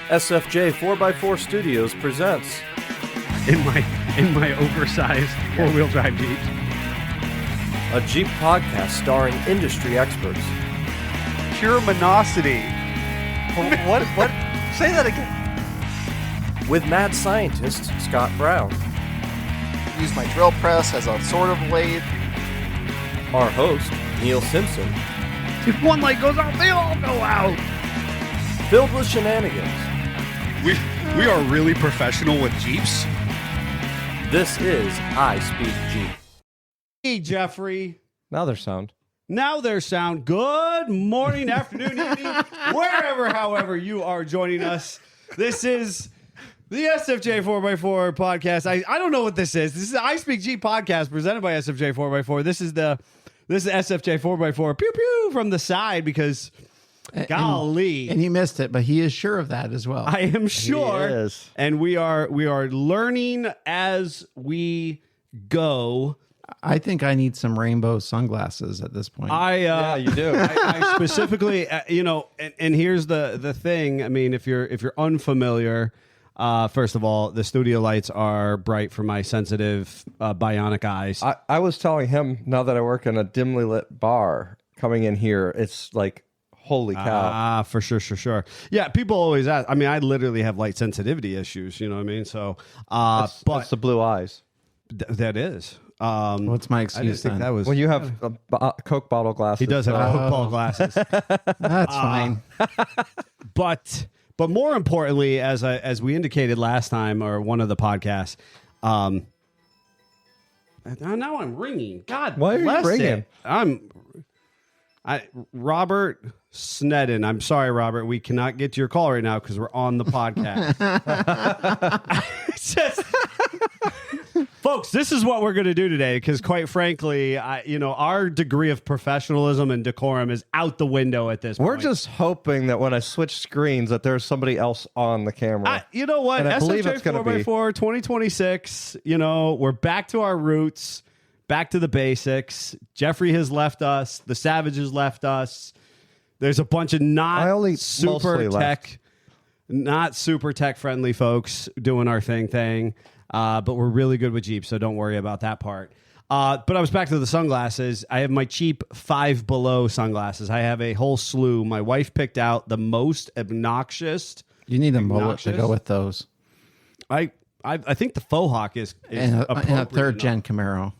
SFJ 4x4 Studios presents in my oversized four-wheel drive Jeep. a Jeep podcast starring industry experts. Pure monosity. What? Say that again. With mad scientist Scott Brown, Use my drill press as a sort of lathe. our host Neil Simpson, If one light goes out, they all go out. filled with shenanigans. We are really professional with Jeeps. This is I Speak Jeep. Hey, Jeffrey. Now there's sound. Now there's sound. Good morning, afternoon, evening, wherever, however you are joining us. This is the SFJ 4x4 podcast. I don't know what this is. This is the I Speak Jeep podcast presented by SFJ 4x4. This is SFJ 4x4 pew pew from the side because golly. And he missed it, but he is sure of that as well. I am sure. He is. And we are learning as we go. I think I need some rainbow sunglasses at this point. Yeah, you do. I specifically, and here's the thing. I mean, if you're unfamiliar, first of all, the studio lights are bright for my sensitive bionic eyes. I was telling him, now that I work in a dimly lit bar, coming in here, it's like, holy cow. For sure. Yeah, people always ask. I mean, I literally have light sensitivity issues. You know what I mean? So, That's but the blue eyes. that is. What's my I didn't excuse think then? that was. When you have Coke bottle glasses. He does have football glasses. That's fine. But more importantly, as we indicated last time or one of the podcasts, now I'm ringing. God, Why are you bless ringing? it. Robert Snedden. I'm sorry, Robert. We cannot get to your call right now because we're on the podcast. It's just, folks, this is what we're going to do today because, quite frankly, our degree of professionalism and decorum is out the window at this point. We're just hoping that when I switch screens that there's somebody else on the camera. You know what? And I believe SFJ it's gonna be- 4x4 2026, we're back to our roots, back to the basics. Jeffrey has left us. The Savage has left us. There's a bunch of I only mostly not super tech friendly folks doing our thing. But we're really good with Jeep, so don't worry about that part. But I was back to the sunglasses. I have my cheap Five Below sunglasses. I have a whole slew. My wife picked out the most obnoxious. You need a mullet to go with those. I think the faux hawk is And a appropriate third gen enough. Camaro.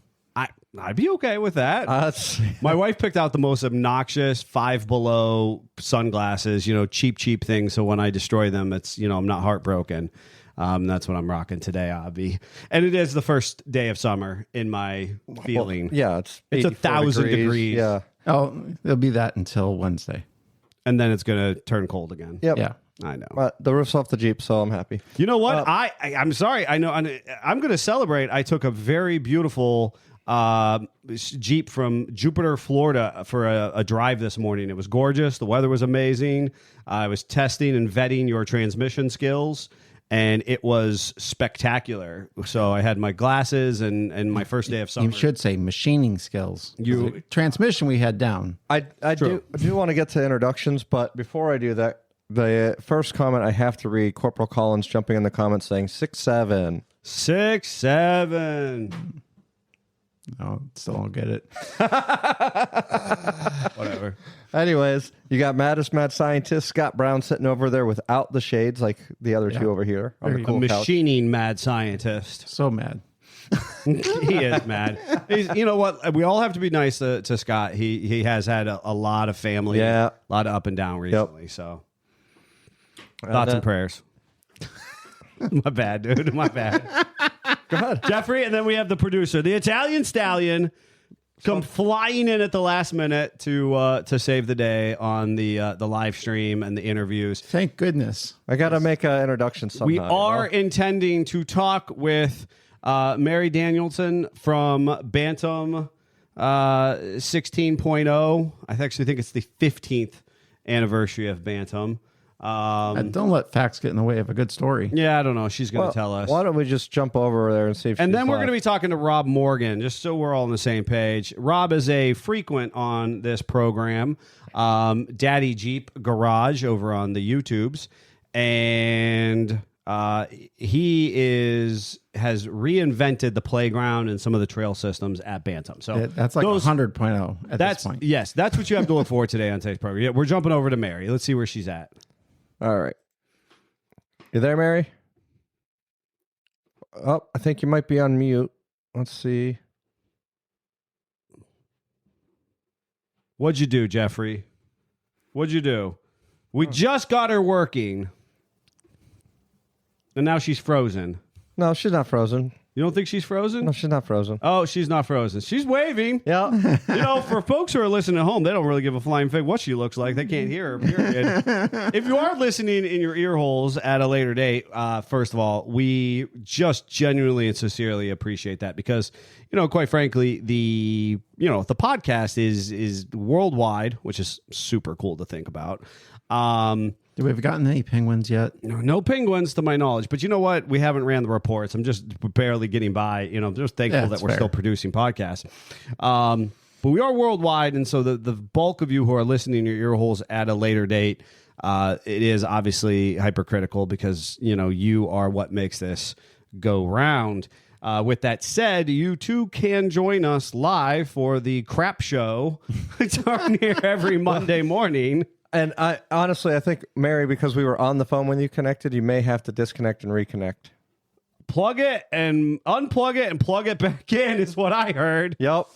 I'd be okay with that. That's My wife picked out the most obnoxious Five Below sunglasses, cheap things. So when I destroy them, it's, I'm not heartbroken. That's what I'm rocking today, Avi. And it is the first day of summer in my feeling. yeah, it's 1,000 degrees. Yeah. Oh, it'll be that until Wednesday. And then it's going to turn cold again. Yep. Yeah. I know. But the roof's off the Jeep, so I'm happy. You know what? I'm sorry. I know. I'm going to celebrate. I took a very beautiful Jeep from Jupiter, Florida for a drive this morning. It was gorgeous. The weather was amazing. I was testing and vetting your transmission skills, and it was spectacular. So I had my glasses and my first day of summer. You should say machining skills. Transmission we had down. I do want to get to introductions, but before I do that, the first comment I have to read, Corporal Collins jumping in the comments saying 6'7". 6'7". No, still don't get it. Whatever. Anyways, you got mad scientist Scott Brown sitting over there without the shades like the other two over here on the A cool couch. machining mad scientist. So mad. He is mad. You know what? We all have to be nice to Scott. He has had a lot of family, Yeah. a lot of up and down recently. So thoughts and prayers. My bad, dude. My bad. Go ahead. Jeffrey, and then we have the producer, the Italian Stallion, come flying in at the last minute to save the day on the live stream and the interviews. Thank goodness. I got to make an introduction somehow. We are intending to talk with Mary Danielson from Bantam 16.0. I actually think it's the 15th anniversary of Bantam. Don't let facts get in the way of a good story. Yeah, I don't know. She's going to tell us. Why don't we just jump over there and see if And she's then we're live. going to be talking to Rob Morgan, just so we're all on the same page. Rob is a frequent on this program, Daddy Jeep Garage over on the YouTubes. and he has reinvented the playground and some of the trail systems at Bantam. So That's like 100.0 at this point. Yes, that's what you have to look for today on today's program. Yeah, we're jumping over to Mary. Let's see where she's at. All right. You there, Mary? Oh, I think you might be on mute. Let's see. What'd you do, Jeffrey? What'd you do? We just got her working, and now she's frozen. No, she's not frozen. You don't think she's frozen? No, she's not frozen. Oh, she's not frozen. She's waving. Yeah. You know, for folks who are listening at home, they don't really give a flying fig what she looks like. They can't hear her, period. If you are listening in your ear holes at a later date, first of all, we just genuinely and sincerely appreciate that because, you know, quite frankly, the podcast is worldwide, which is super cool to think about. Do we have gotten any penguins yet? No penguins to my knowledge, but you know what? We haven't ran the reports. I'm just barely getting by. You know, just thankful that we're still producing podcasts. But we are worldwide, and so the bulk of you who are listening to your ear holes at a later date, it is obviously hypercritical because, you know, you are what makes this go round. With that said, you too can join us live for the crap show. It's on here every Monday morning. And I think, Mary, because we were on the phone when you connected, you may have to disconnect and reconnect. Plug it and unplug it and plug it back in is what I heard. Yep.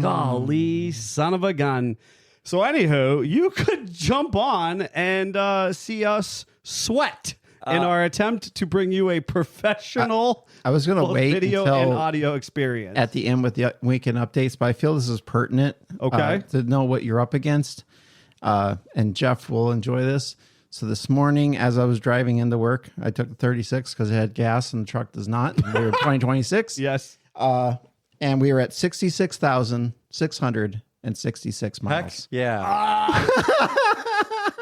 Golly, son of a gun. So anywho, you could jump on and see us sweat in our attempt to bring you a professional I was going to wait video until and audio experience. at the end with the weekend updates, but I feel this is pertinent to know what you're up against. And Jeff will enjoy this. So this morning, as I was driving into work, I took the 36 because it had gas and the truck does not. We were 2026. Yes. And we were at 66,666 miles. Heck yeah.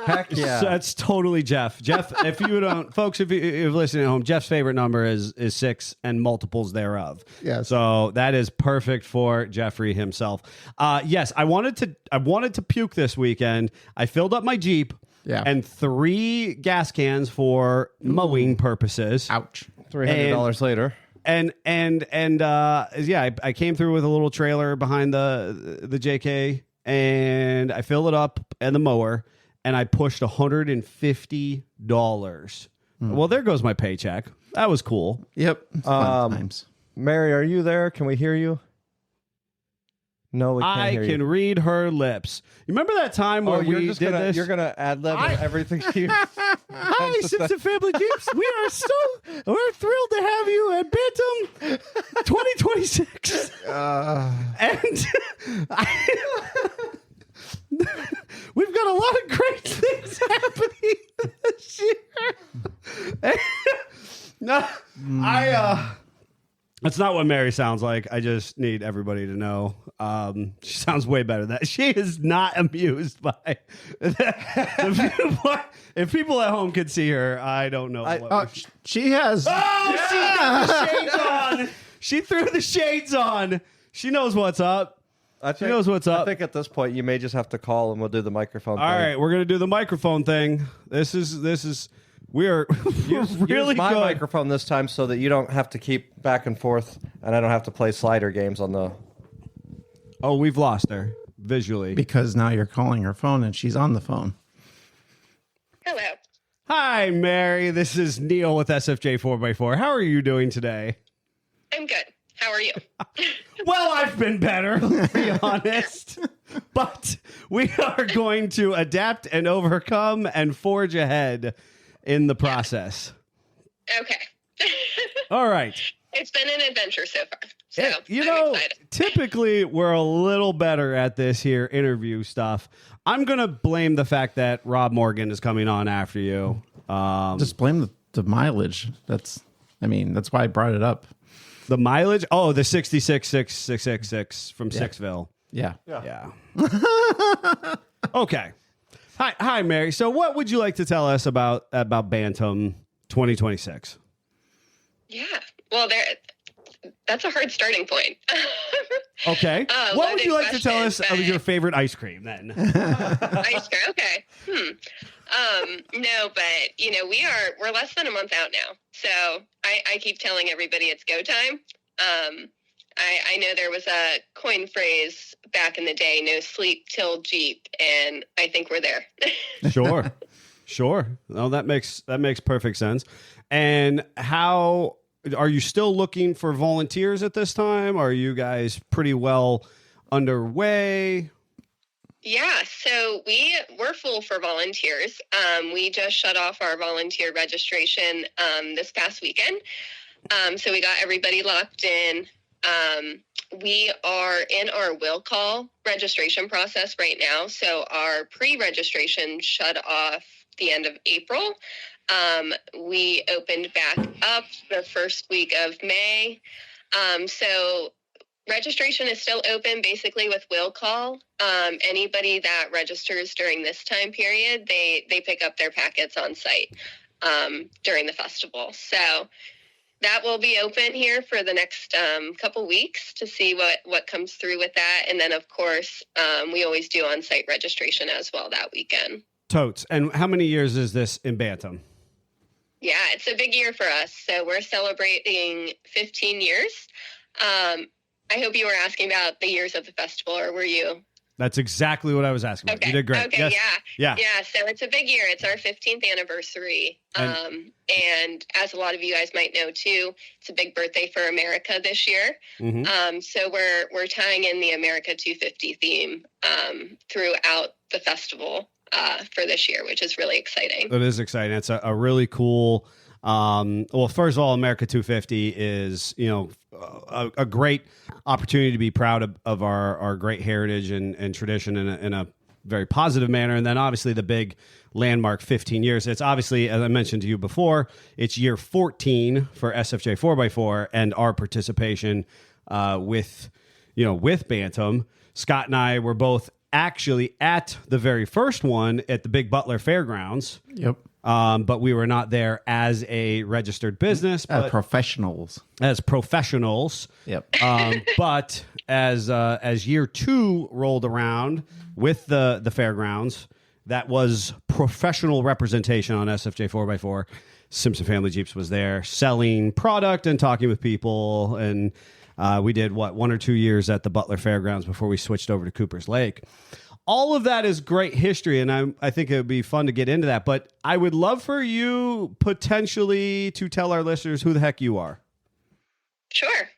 Heck yeah. So that's totally Jeff. Jeff, if you don't, folks, if you're listening at home, Jeff's favorite number is 6 and multiples thereof. Yes. So that is perfect for Jeffrey himself. Yes, I wanted to puke this weekend. I filled up my Jeep. Yeah. And 3 gas cans for mowing purposes. Ouch. $300 later. And yeah, I came through with a little trailer behind the JK, and I filled it up and the mower, and I pushed $150. Well, there goes my paycheck. That was cool. Yep. Fun times. Mary, are you there? Can we hear you? No, we can't hear you. I can read her lips. You remember that time where we did this? You're gonna ad-lib everything you. Hi, Sips and Family Jeeps. We're thrilled to have you at Bantam 2026. And we've got a lot of great things happening this year. That's not what Mary sounds like. I just need everybody to know. She sounds way better than that. She is not amused by the viewpoint. If people at home could see her, I don't know. She has. Oh, she got the shades on. She threw the shades on. She knows what's up. She knows what's up. I think at this point you may just have to call and we'll do the microphone All thing. right, we're gonna do the microphone thing. We are really use my good. microphone this time so that you don't have to keep back and forth, and I don't have to play slider games on the. Oh, we've lost her visually. Because now you're calling her phone and she's on the phone. Hello. Hi, Mary. This is Neil with SFJ 4x4. How are you doing today? I'm good. How are you? Well, I've been better, to be honest. But we are going to adapt and overcome and forge ahead in the process. Okay. All right. It's been an adventure so far. So I'm excited. Typically we're a little better at this here interview stuff. I'm going to blame the fact that Rob Morgan is coming on after you. Just blame the mileage. That's why I brought it up. The mileage? Oh, the 66,666 from Sixville. Yeah. Okay. Hi, Mary. So what would you like to tell us about Bantam 2026? Yeah. Well, that's a hard starting point. Okay. What would you like to tell us question, of your favorite ice cream then? Ice cream. Okay. No, but we're less than a month out now. So I keep telling everybody it's go time. I know there was a coin phrase back in the day, no sleep till Jeep, and I think we're there. Sure. No, that makes perfect sense. And how are you still looking for volunteers at this time? Are you guys pretty well underway? Yeah, so we're full for volunteers. We just shut off our volunteer registration this past weekend. So we got everybody locked in. We are in our will call registration process right now. So our pre-registration shut off the end of April. We opened back up the first week of May. So registration is still open basically with will call. Anybody that registers during this time period, they pick up their packets on site during the festival. So that will be open here for the next couple weeks to see what comes through with that. And then, of course, we always do on-site registration as well that weekend. Totes. And how many years is this in Bantam? Yeah, it's a big year for us. So we're celebrating 15 years. I hope you were asking about the years of the festival, or were you? That's exactly what I was asking about. Okay. You did great. Okay, yes. Yeah, so it's a big year. It's our 15th anniversary. And as a lot of you guys might know, too, it's a big birthday for America this year. Mm-hmm. So we're tying in the America 250 theme throughout the festival for this year, which is really exciting. It is exciting. It's a really cool... well, first of all, America 250 is, a great opportunity to be proud of our great heritage and tradition in a very positive manner. And then obviously the big landmark 15 years. It's obviously, as I mentioned to you before, it's year 14 for SFJ 4x4 and our participation with Bantam. Scott and I were both actually at the very first one at the Big Butler Fairgrounds. Yep. But we were not there as a registered business. As professionals. As professionals. Yep. But as year 2 rolled around with the fairgrounds, that was professional representation on SFJ 4x4. Simpson Family Jeeps was there selling product and talking with people. And we did, 1 or 2 years at the Butler Fairgrounds before we switched over to Cooper's Lake. All of that is great history, and I think it would be fun to get into that. But I would love for you potentially to tell our listeners who the heck you are. Sure.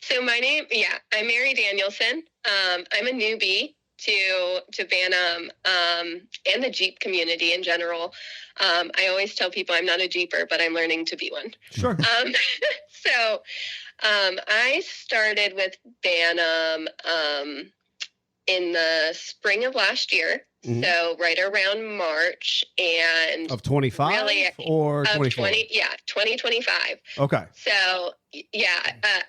So my name, I'm Mary Danielson. I'm a newbie to Bantam and the Jeep community in general. I always tell people I'm not a Jeeper, but I'm learning to be one. Sure. So I started with Bantam in the spring of last year. Mm-hmm. So right around March and of 25 really, or 24? 2025. Okay. So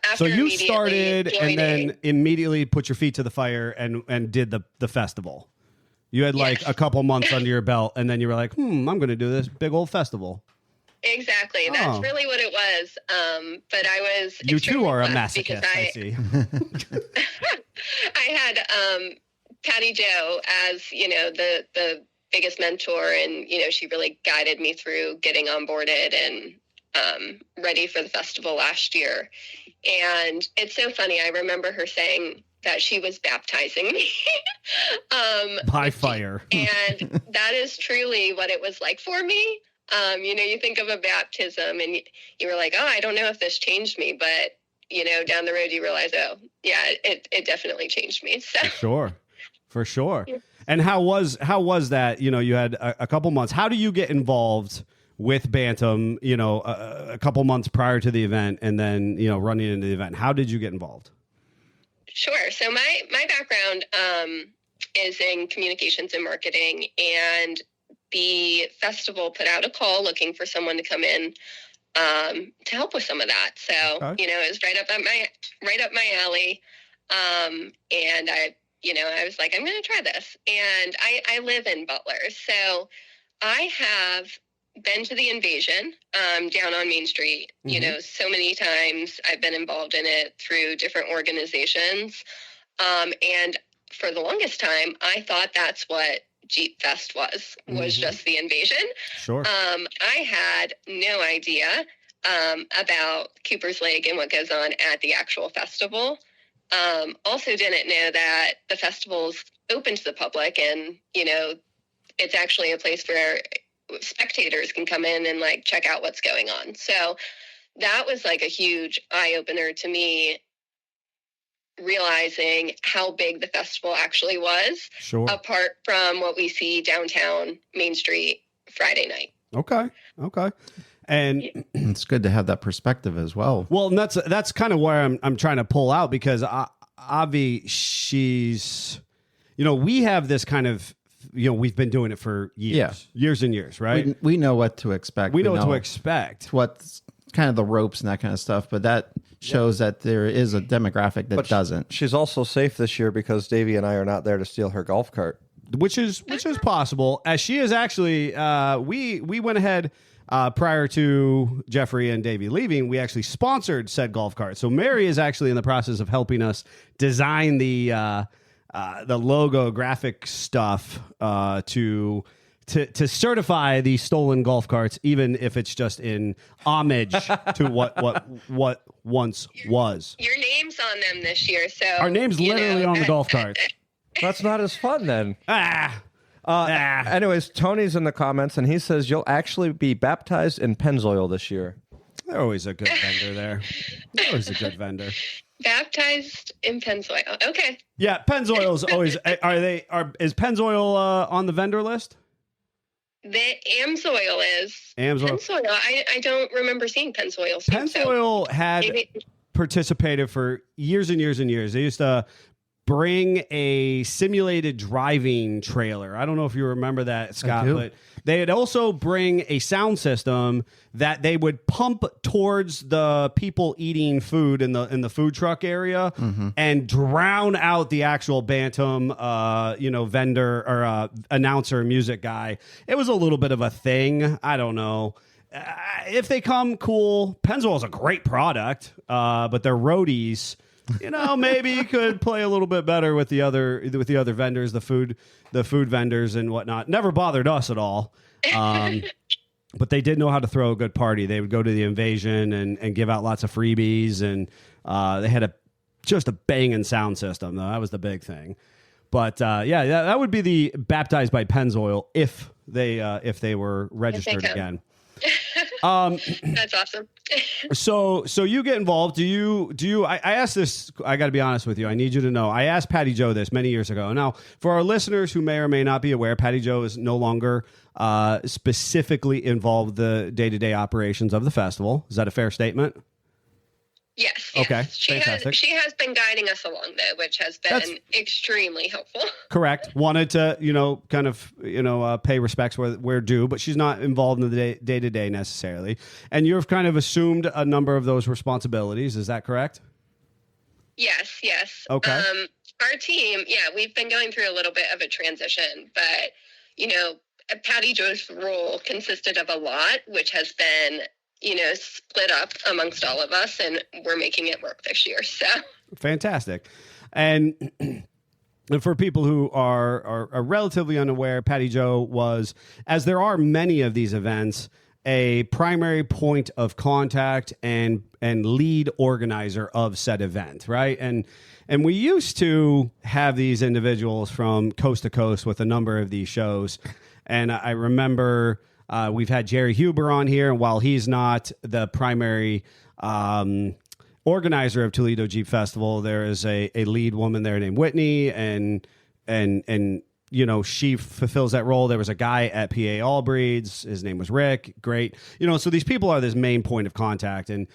after so you started and then immediately put your feet to the fire and did the festival. You had like a couple months under your belt and then you were like, I'm going to do this big old festival. Exactly. That's really what it was. But I was. You too are a masochist, I see. I had Patty Jo as, the biggest mentor, and, she really guided me through getting onboarded and ready for the festival last year. And it's so funny. I remember her saying that she was baptizing me. By fire. And that is truly what it was like for me. You think of a baptism and you were like, I don't know if this changed me, but, down the road you realize, it definitely changed me. So. For sure. And how was that? You had a couple months. How do you get involved with Bantam, a couple months prior to the event and then, running into the event? How did you get involved? Sure. So my background is in communications and marketing, and the festival put out a call looking for someone to come in to help with some of that. So, it was right up my alley. And I was like, I'm going to try this. And I live in Butler. So I have been to the Invasion down on Main Street, so many times. I've been involved in it through different organizations. And for the longest time, I thought that's what Jeep Fest was just the invasion. Sure. I had no idea about Cooper's Lake and what goes on at the actual festival. Also didn't know that the festival's open to the public, and, you know, it's actually a place where spectators can come in and like check out what's going on. So that was like a huge eye-opener to me, realizing how big the festival actually was, Sure. apart from what we see downtown Main Street Friday night. Okay. And It's good to have that perspective as well. well, and that's kind of where I'm trying to pull out, because Avi, she's, you know, we have this kind of, you know, we've been doing it for years and years, right? We know what to expect. We know what to expect. What's kind of the ropes and that kind of stuff, but that shows that there is a demographic that doesn't. She's also safe this year because Davey and I are not there to steal her golf cart. Which is possible, as she is actually. We went ahead prior to Jeffrey and Davey leaving. We actually sponsored said golf cart. So Mary is actually in the process of helping us design the logo graphic stuff to certify the stolen golf carts, even if it's just in homage to what once was. Your name's on them this year, so Our name's literally on the golf cart. That's not as fun then. Ah. Anyways, Tony's in the comments, and he says you'll actually be baptized in Pennzoil this year. They're always a good vendor there. They're always a good vendor. Baptized in Pennzoil. Okay. Yeah, Pennzoil's always. Is Pennzoil on the vendor list? The Amsoil is. Amsoil. Pennzoil. I don't remember seeing Pennzoil. Pennzoil had participated for years and years and years. They used to bring a simulated driving trailer. I don't know if you remember that, Scott, but they'd also bring a sound system that they would pump towards the people eating food in the food truck area and drown out the actual Bantam, vendor or announcer, music guy. It was a little bit of a thing. I don't know. If they come, cool. Pennzoil is a great product, but their roadies, you know, maybe could play a little bit better with the other vendors, the food vendors and whatnot. Never bothered us at all. But they did know how to throw a good party. They would go to the invasion and give out lots of freebies, and they had just a banging sound system, though. That was the big thing. But that would be the baptized by Pennzoil if they were registered again. That's awesome. So you get involved. Do you? I asked this. I got to be honest with you. I need you to know. I asked Patty Jo this many years ago. Now, for our listeners who may or may not be aware, Patty Jo is no longer specifically involved the day-to-day operations of the festival. Is that a fair statement? Yes. Okay. Fantastic. She has been guiding us along, though, which has been extremely helpful. Correct. Wanted to, pay respects where due, but she's not involved in the day-to-day necessarily. And you've kind of assumed a number of those responsibilities. Is that correct? Yes. Okay. Our team, we've been going through a little bit of a transition, but, Patty Jo's role consisted of a lot, which has been split up amongst all of us, and we're making it work this year. So fantastic. And for people who are relatively unaware, Patty Jo was, as there are many of these events, a primary point of contact and lead organizer of said event, right? And we used to have these individuals from coast to coast with a number of these shows. And I remember we've had Jerry Huber on here, and while he's not the primary organizer of Toledo Jeep Festival, there is a lead woman there named Whitney, and she fulfills that role. There was a guy at PA Allbreeds. His name was Rick. Great. So these people are this main point of contact, and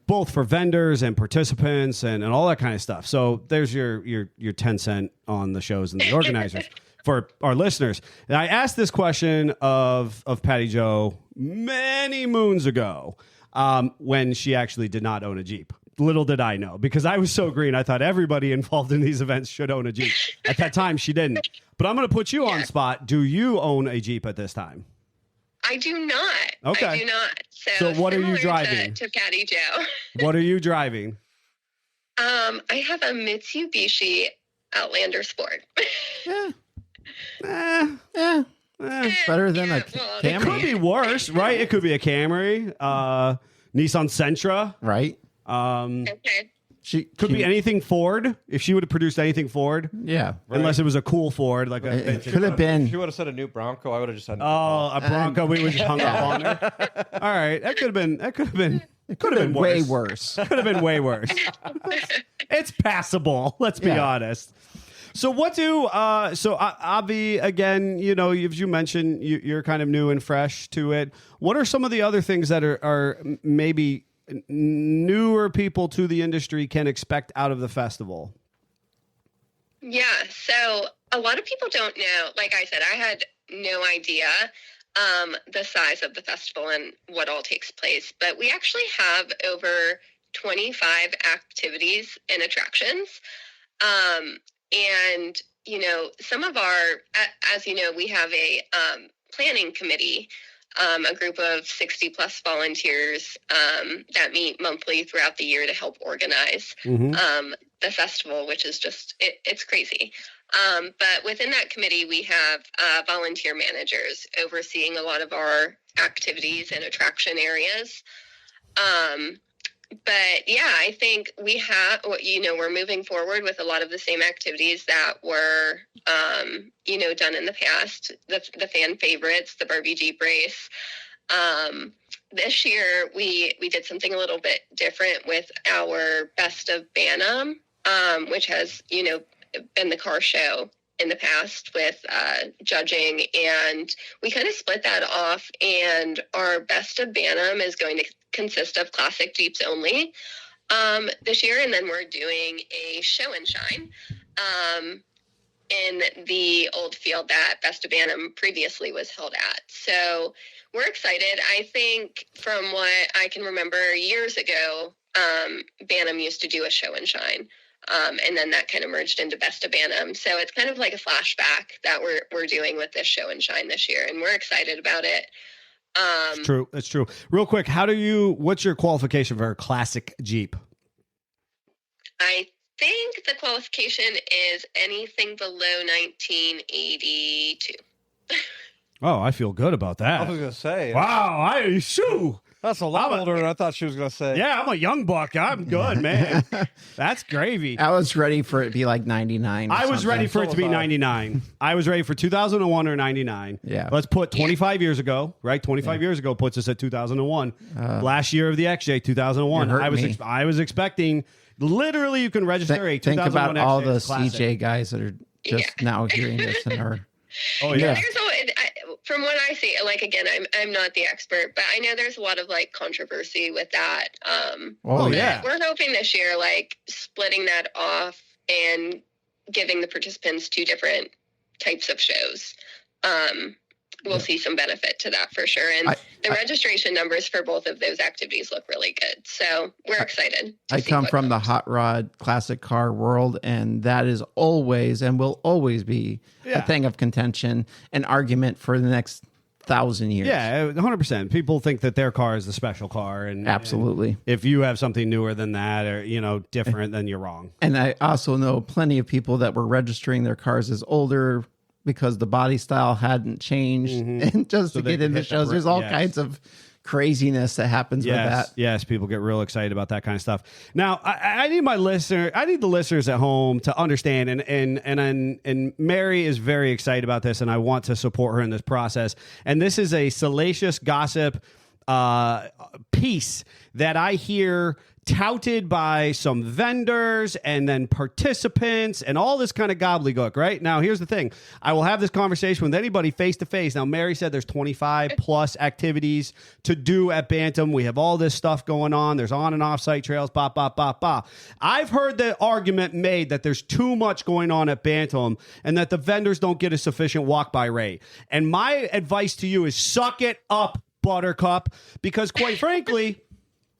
both for vendors and participants and all that kind of stuff. So there's your 10 cent on the shows and the organizers. For our listeners, and I asked this question of Patty Jo many moons ago when she actually did not own a Jeep. Little did I know, because I was so green, I thought everybody involved in these events should own a Jeep. At that time, she didn't. But I'm going to put you on spot. Do you own a Jeep at this time? I do not. Okay. I do not. So what are you driving? To Patty Jo. What are you driving? I have a Mitsubishi Outlander Sport. Yeah. Better than a well, It could Camry, be worse, right? It could be a Camry, Nissan Sentra. right? okay. She Could be anything Ford. If she would have produced anything Ford, Yeah, unless it was a cool Ford, like a it could have been. If you would have said a new Bronco, I would have just said. oh, a Bronco. We would just hung up on her. All right, that could have been. That could have been. It could have been way worse. worse. Could have been way worse. It's passable. Let's be Yeah. honest. So what do Avi, again, you know, as you mentioned, you're kind of new and fresh to it. What are some of the other things that are maybe newer people to the industry can expect out of the festival? Yeah, so a lot of people don't know. Like I said, I had no idea the size of the festival and what all takes place, but we actually have over 25 activities and attractions. And, you know, some of our, as you know, we have a planning committee, a group of 60 plus volunteers that meet monthly throughout the year to help organize the festival, which is just, it's crazy. But within that committee, we have volunteer managers overseeing a lot of our activities and attraction areas. But yeah, I think we have, you know, we're moving forward with a lot of the same activities that were, you know, done in the past. The fan favorites, the Barbie Jeep race. This year, we did something a little bit different with our Best of Bantam, which has, you know, been the car show in the past with judging, and we kind of split that off, and our Best of Bantam is going to consist of classic Jeeps only this year, and then we're doing a show and shine in the old field that Best of Bantam previously was held at. So we're excited. I think from what I can remember years ago, Bantam used to do a show and shine. And then that kind of merged into Best of Bantam. So it's kind of like a flashback that we're doing with this show and shine this year, and we're excited about it. It's true. It's true. Real quick, what's your qualification for a classic Jeep? I think the qualification is anything below 1982. Oh, I feel good about that. I was gonna say. Wow, That's a lot older than I thought she was gonna say. Yeah, I'm a young buck. I'm good, man. That's gravy. I was ready for it to be like 99. I was ready for it to be was I. 99. I was ready for 2001 or 99. Yeah. Let's put 25 years ago, right? 25 years ago puts us at 2001. Last year of the XJ, 2001. You're hurting me. I was expecting, literally, you can register a 2001 Think about XJ all the classic. CJ guys that are just now hearing this and are. Oh, Yeah. yeah. There's from what I see, like, again, I'm not the expert, but I know there's a lot of like controversy with that. Oh, yeah. We're hoping this year, like, splitting that off and giving the participants two different types of shows. We'll see some benefit to that for sure. And the registration numbers for both of those activities look really good. So we're excited. I come from the hot rod classic car world, and that is always and will always be a thing of contention, an argument for the next 1,000 years. Yeah, 100%. People think that their car is the special car. And Absolutely. and if you have something newer than that or, you know, different, then you're wrong. And I also know plenty of people that were registering their cars as older because the body style hadn't changed. And just So to they get into hit that shows, there's all yes. kinds of craziness that happens with that. Yes, people get real excited about that kind of stuff. Now, I need the listeners at home to understand, and Mary is very excited about this, and I want to support her in this process. And this is a salacious gossip piece that I hear touted by some vendors and then participants and all this kind of gobbledygook, right? Now, here's the thing. I will have this conversation with anybody face to face. Now, Mary said there's 25 plus activities to do at Bantam. We have all this stuff going on. There's on and off site trails, blah, blah, blah, blah. I've heard the argument made that there's too much going on at Bantam and that the vendors don't get a sufficient walk by rate. And my advice to you is suck it up, Buttercup, because quite frankly,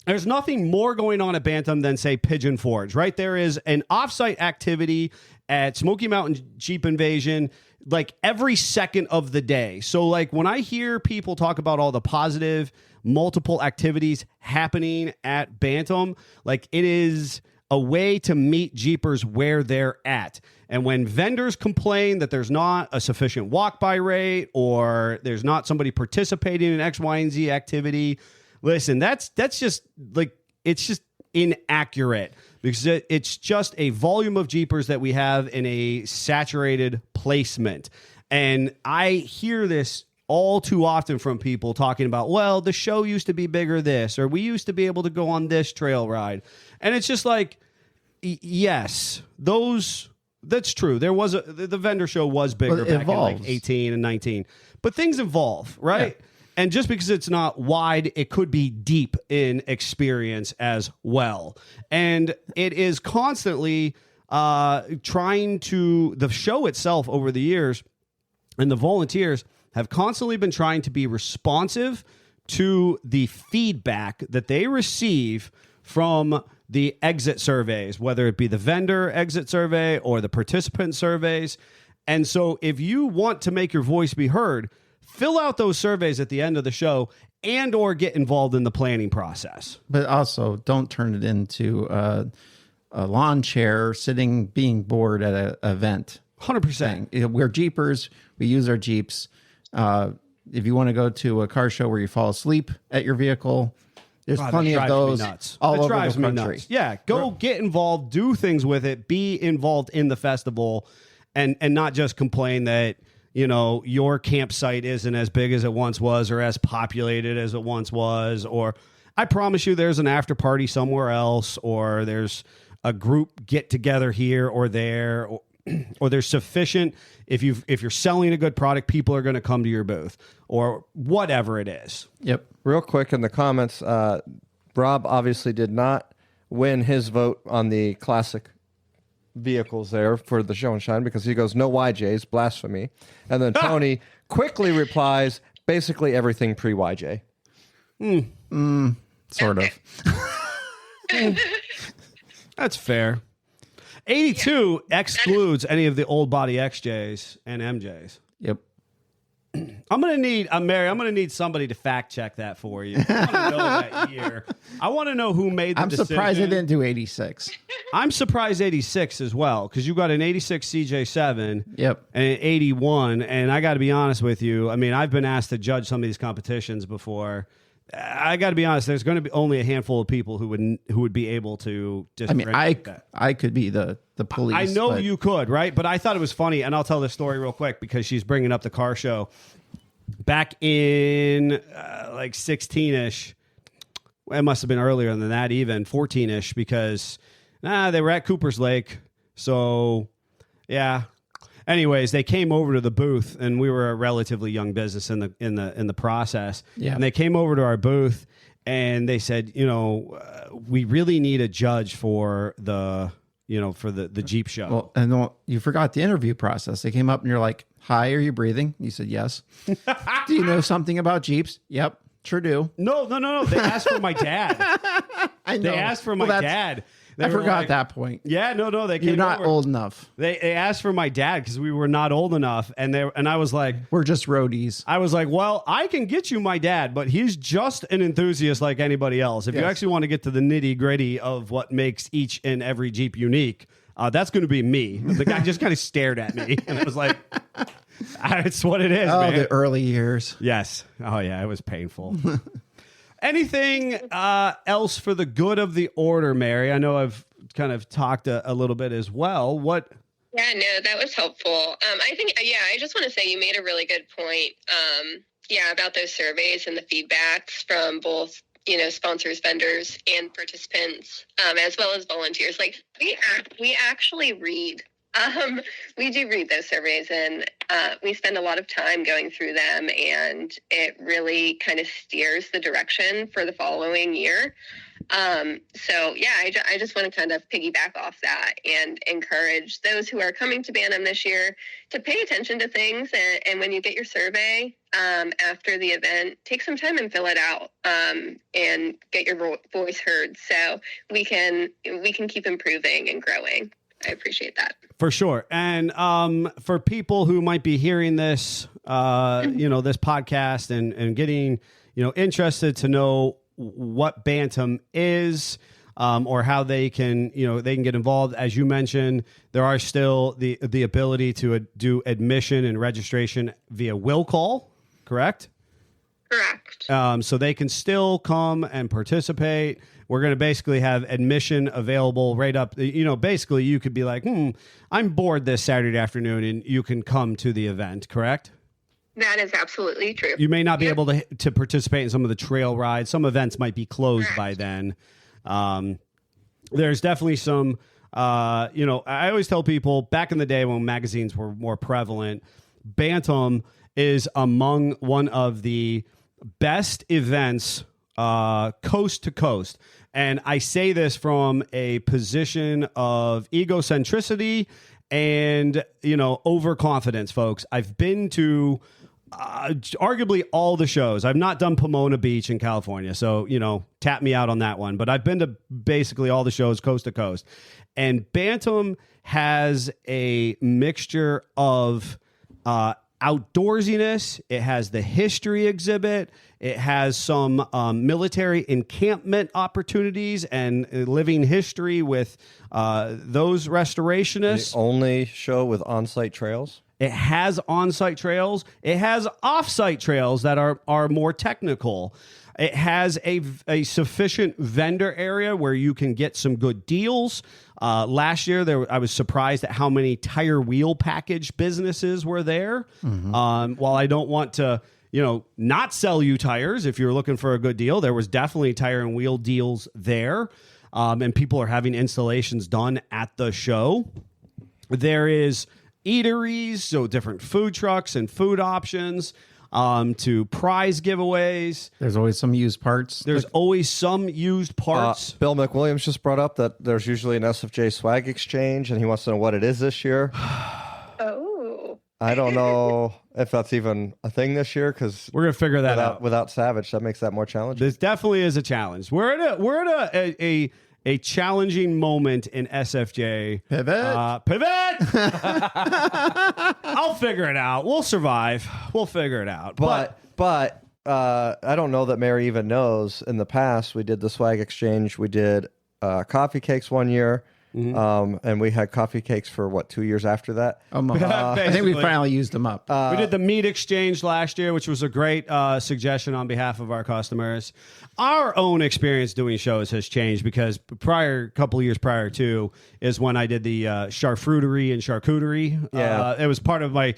there's nothing more going on at Bantam than, say, Pigeon Forge, right? There is an offsite activity at Smoky Mountain Jeep Invasion like every second of the day. So, like, when I hear people talk about all the positive multiple activities happening at Bantam, like, it is a way to meet Jeepers where they're at. And when vendors complain that there's not a sufficient walk-by rate or there's not somebody participating in X, Y, and Z activity, listen, that's just like, it's just inaccurate, because it's just a volume of Jeepers that we have in a saturated placement. And I hear this all too often from people talking about, well, the show used to be bigger this, or we used to be able to go on this trail ride. And it's just like, yes, that's true. There was the vendor show was bigger back in like 18 and 19, but things evolve, right? Yeah. And just because it's not wide, it could be deep in experience as well. And it is constantly the show itself over the years, and the volunteers have constantly been trying to be responsive to the feedback that they receive from the exit surveys, whether it be the vendor exit survey or the participant surveys. And so if you want to make your voice be heard, fill out those surveys at the end of the show and or get involved in the planning process. But also don't turn it into a lawn chair sitting, being bored at an event. 100%. We're Jeepers. We use our Jeeps. If you want to go to a car show where you fall asleep at your vehicle, there's plenty of those all over the country. Yeah, go get involved, do things with it, be involved in the festival, and not just complain that, you know, your campsite isn't as big as it once was or as populated as it once was. Or I promise you there's an after party somewhere else, or there's a group get together here or there, or there's sufficient, if you're selling a good product, people are going to come to your booth, or whatever it is. Yep. Real quick in the comments, Rob obviously did not win his vote on the classic vehicles there for the show and shine, because he goes, no YJs, blasphemy. And then Tony quickly replies, basically everything pre-YJ. Sort of. That's fair. 82 excludes any of the old body XJs and MJs. Yep. I'm gonna need Mary. I'm gonna need somebody to fact check that for you. I want to know that year. I want to know who made the decision. I'm surprised they didn't do 86. I'm surprised 86 as well, because you got an 86 CJ7. Yep. And an 81. And I got to be honest with you. I mean, I've been asked to judge some of these competitions before. I got to be honest. There's going to be only a handful of people who would be able to. I mean, I could be the police. I know you could, right? But I thought it was funny, and I'll tell this story real quick because she's bringing up the car show. Back in like 16-ish, it must have been earlier than that, even 14-ish, because they were at Cooper's Lake. So, yeah. Anyways, they came over to the booth, and we were a relatively young business in the process. Yeah. And they came over to our booth, and they said, we really need a judge for the Jeep show. Well, and you forgot the interview process. They came up, and you're like, "Hi, are you breathing?" You said yes. Do you know something about Jeeps? Yep, sure do. No. They asked for my dad. I know. They asked for my dad. I forgot that point. Yeah, no, they came You're not over. old enough. They asked for my dad because we were not old enough, and I was like, we're just roadies. I was like, well, I can get you my dad, but he's just an enthusiast like anybody else. If you actually want to get to the nitty gritty of what makes each and every Jeep unique, that's going to be me. The guy just kind of stared at me, and it was like, it's what it is. Oh, man. The early years. Yes. Oh yeah, it was painful. Anything else for the good of the order, Mary? I know I've kind of talked a little bit as well. What? Yeah, no, that was helpful. I just want to say you made a really good point. About those surveys and the feedbacks from both, sponsors, vendors, and participants, as well as volunteers. Like we actually read. We do read those surveys, and we spend a lot of time going through them, and it really kind of steers the direction for the following year. I just want to kind of piggyback off that and encourage those who are coming to Bantam this year to pay attention to things. And when you get your survey after the event, take some time and fill it out and get your voice heard, so we can keep improving and growing. I appreciate that. For sure. And for people who might be hearing this, this podcast and getting, interested to know what Bantam is, or how they can, they can get involved. As you mentioned, there are still the ability to do admission and registration via will call, correct? Correct. So they can still come and participate. We're going to basically have admission available right up. Basically you could be like, I'm bored this Saturday afternoon, and you can come to the event, correct? That is absolutely true. You may not be able to participate in some of the trail rides. Some events might be closed by then. There's definitely some, I always tell people back in the day when magazines were more prevalent, Bantam is among one of the best events coast to coast. And I say this from a position of egocentricity and, overconfidence, folks. I've been to arguably all the shows. I've not done Pomona Beach in California, so tap me out on that one, but I've been to basically all the shows coast to coast. And Bantam has a mixture of outdoorsiness. It has the history exhibit. It has some military encampment opportunities and living history with those restorationists. The only show with on-site trails. It has on-site trails. It has off-site trails that are more technical. It has a sufficient vendor area where you can get some good deals. Last year, I was surprised at how many tire wheel package businesses were there. Mm-hmm. While I don't want to, not sell you tires, if you're looking for a good deal, there was definitely tire and wheel deals there. And people are having installations done at the show. There is eateries, so different food trucks and food options, to prize giveaways. There's always some used parts. There's always some used parts. Bill McWilliams just brought up that there's usually an SFJ swag exchange, and he wants to know what it is this year. Oh. I don't know if that's even a thing this year, because we're gonna figure that out. Without Savage, that makes that more challenging. This definitely is a challenge. We're at a challenging moment in SFJ. Pivot. I'll figure it out. We'll survive. We'll figure it out. But I don't know that Mary even knows. In the past, we did the swag exchange. We did coffee cakes one year. Mm-hmm. And we had coffee cakes for 2 years after that. I think we finally used them up. We did the meat exchange last year, which was a great suggestion on behalf of our customers. Our own experience doing shows has changed because couple of years prior to is when I did the charcuterie and charcuterie. Yeah. It was part of my.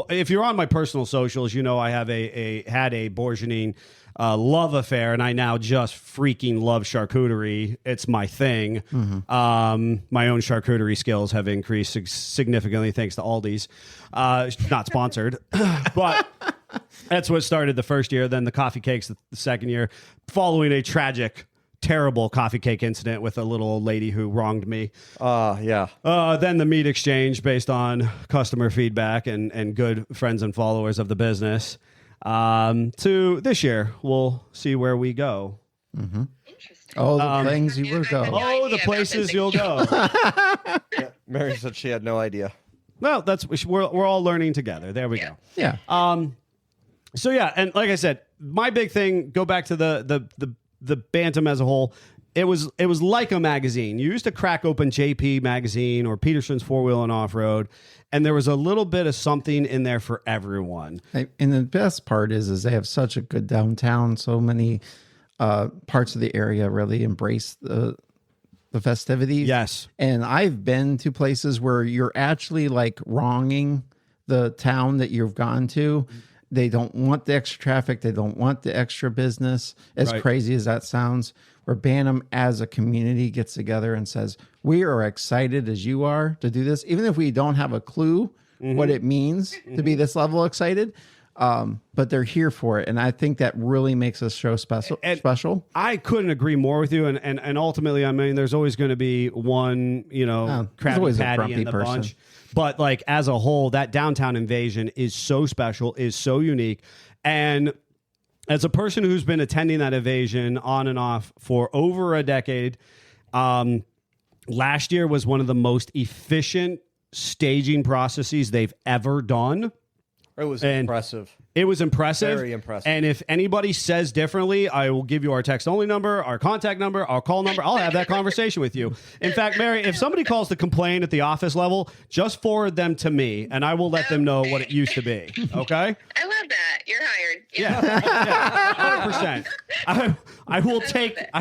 If you're on my personal socials, I have had a bourgeoning love affair, and I now just freaking love charcuterie. It's my thing. Mm-hmm. My own charcuterie skills have increased significantly thanks to Aldi's. Not sponsored, but that's what started the first year. Then the coffee cakes the second year, following a tragic, terrible coffee cake incident with a little old lady who wronged me. Yeah. Then the meat exchange based on customer feedback and good friends and followers of the business. To this year, we'll see where we go. Mm-hmm. Interesting. Oh, the things you will go. Oh, the places you'll go. Yeah, Mary said she had no idea. Well, we're all learning together. There we go. Yeah. So yeah, and like I said, my big thing. Go back to the Bantam as a whole. It was like a magazine. You used to crack open JP magazine or Peterson's 4-Wheel and Off-Road, and there was a little bit of something in there for everyone. And the best part is they have such a good downtown. So many parts of the area really embrace the festivities. Yes. And I've been to places where you're actually like wronging the town that you've gone to. They don't want the extra traffic. They don't want the extra business. As crazy as that sounds, where Bantam as a community gets together and says, we are excited as you are to do this, even if we don't have a clue what it means to be this level excited. But they're here for it. And I think that really makes this show special. I couldn't agree more with you. And ultimately, I mean, there's always going to be one, crabby patty in the bunch. But like as a whole, that downtown invasion is so special, is so unique. And as a person who's been attending that invasion on and off for over a decade, last year was one of the most efficient staging processes they've ever done. It was impressive. It was impressive. Very impressive. And if anybody says differently, I will give you our text only number, our contact number, our call number. I'll have that conversation with you. In fact, Mary, if somebody calls to complain at the office level, just forward them to me, and I will let them know what it used to be. Okay? I love that. You're hired. Yeah, 100%. I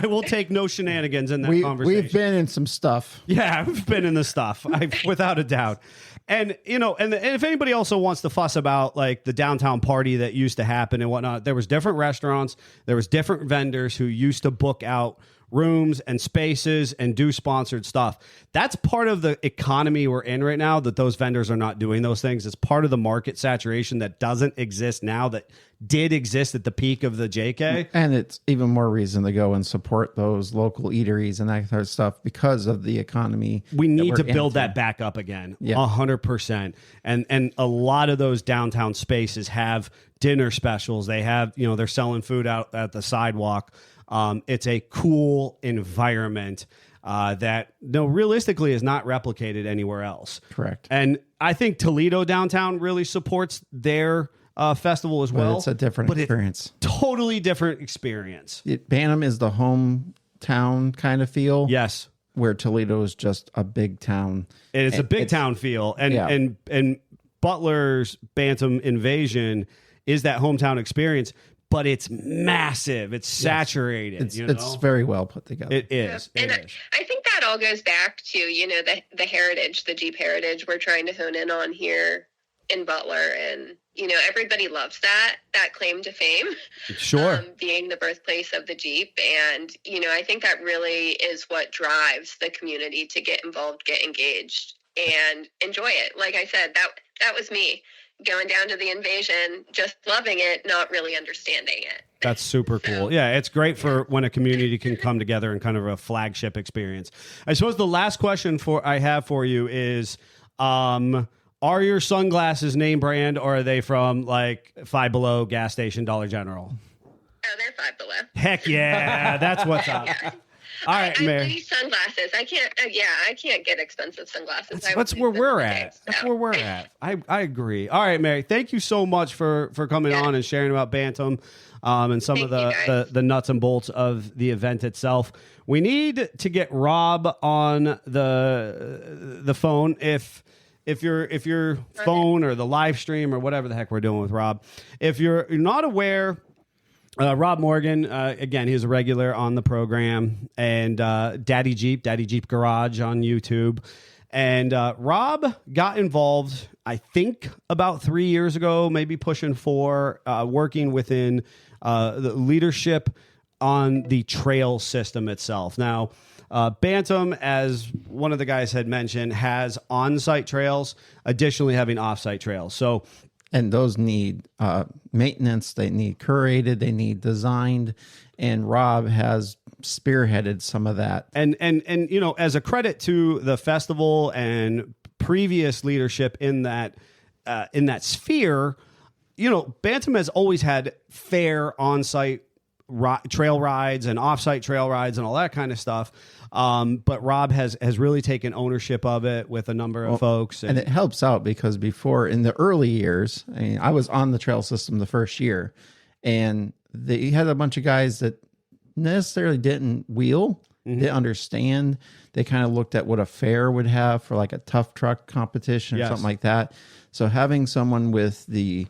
will take no shenanigans in that conversation. We've been in some stuff. Yeah, we've been in the stuff, without a doubt. And, and if anybody also wants to fuss about like the downtown party that used to happen and whatnot, there was different restaurants, there was different vendors who used to book out rooms and spaces and do sponsored stuff. That's part of the economy we're in right now, that those vendors are not doing those things. It's part of the market saturation that doesn't exist now, that did exist at the peak of the JK. And it's even more reason to go and support those local eateries and that kind of stuff because of the economy. We need to build that back up again. 100%. And a lot of those downtown spaces have dinner specials. They have, they're selling food out at the sidewalk. It's a cool environment that realistically is not replicated anywhere else. Correct. And I think Toledo downtown really supports their festival as well. But it's a different experience. Totally different experience. Bantam is the hometown kind of feel. Yes. Where Toledo is just a big town. It's a big town feel. And Butler's Bantam Invasion is that hometown experience. But it's massive. It's saturated. It's very well put together. It is. And I think that all goes back to, the heritage, the Jeep heritage we're trying to hone in on here in Butler. And, everybody loves that claim to fame. Sure. Being the birthplace of the Jeep. And, I think that really is what drives the community to get involved, get engaged, and enjoy it. Like I said, that was me. Going down to the Invasion, just loving it, not really understanding it. That's super cool. Yeah, it's great for when a community can come together in kind of a flagship experience. I suppose the last question I have for you is, are your sunglasses name brand, or are they from like Five Below, gas station, Dollar General? Oh, they're Five Below. Heck yeah, that's what's up. Yeah. All right, I Mary. need sunglasses. I can't. I can't get expensive sunglasses. That's where we're at. That's where we're at. I agree. All right, Mary. Thank you so much for coming on and sharing about Bantam, and some of the nuts and bolts of the event itself. We need to get Rob on the phone if your phone or the live stream or whatever the heck we're doing with Rob. If you're not aware. Rob Morgan, again, he's a regular on the program, and Daddy Jeep Garage on YouTube. And Rob got involved, I think, about 3 years ago, maybe pushing 4, working within the leadership on the trail system itself. Now, Bantam, as one of the guys had mentioned, has on-site trails, additionally having off-site trails. So and those need maintenance. They need curated. They need designed. And Rob has spearheaded some of that. And as a credit to the festival and previous leadership in that sphere, Bantam has always had fair on-site trail rides and off-site trail rides and all that kind of stuff. But Rob has really taken ownership of it with a number of folks. And it helps out because before, in the early years, I was on the trail system the first year, and they had a bunch of guys that necessarily didn't wheel, didn't understand. They kind of looked at what a fair would have for like a tough truck competition or something like that. So having someone with the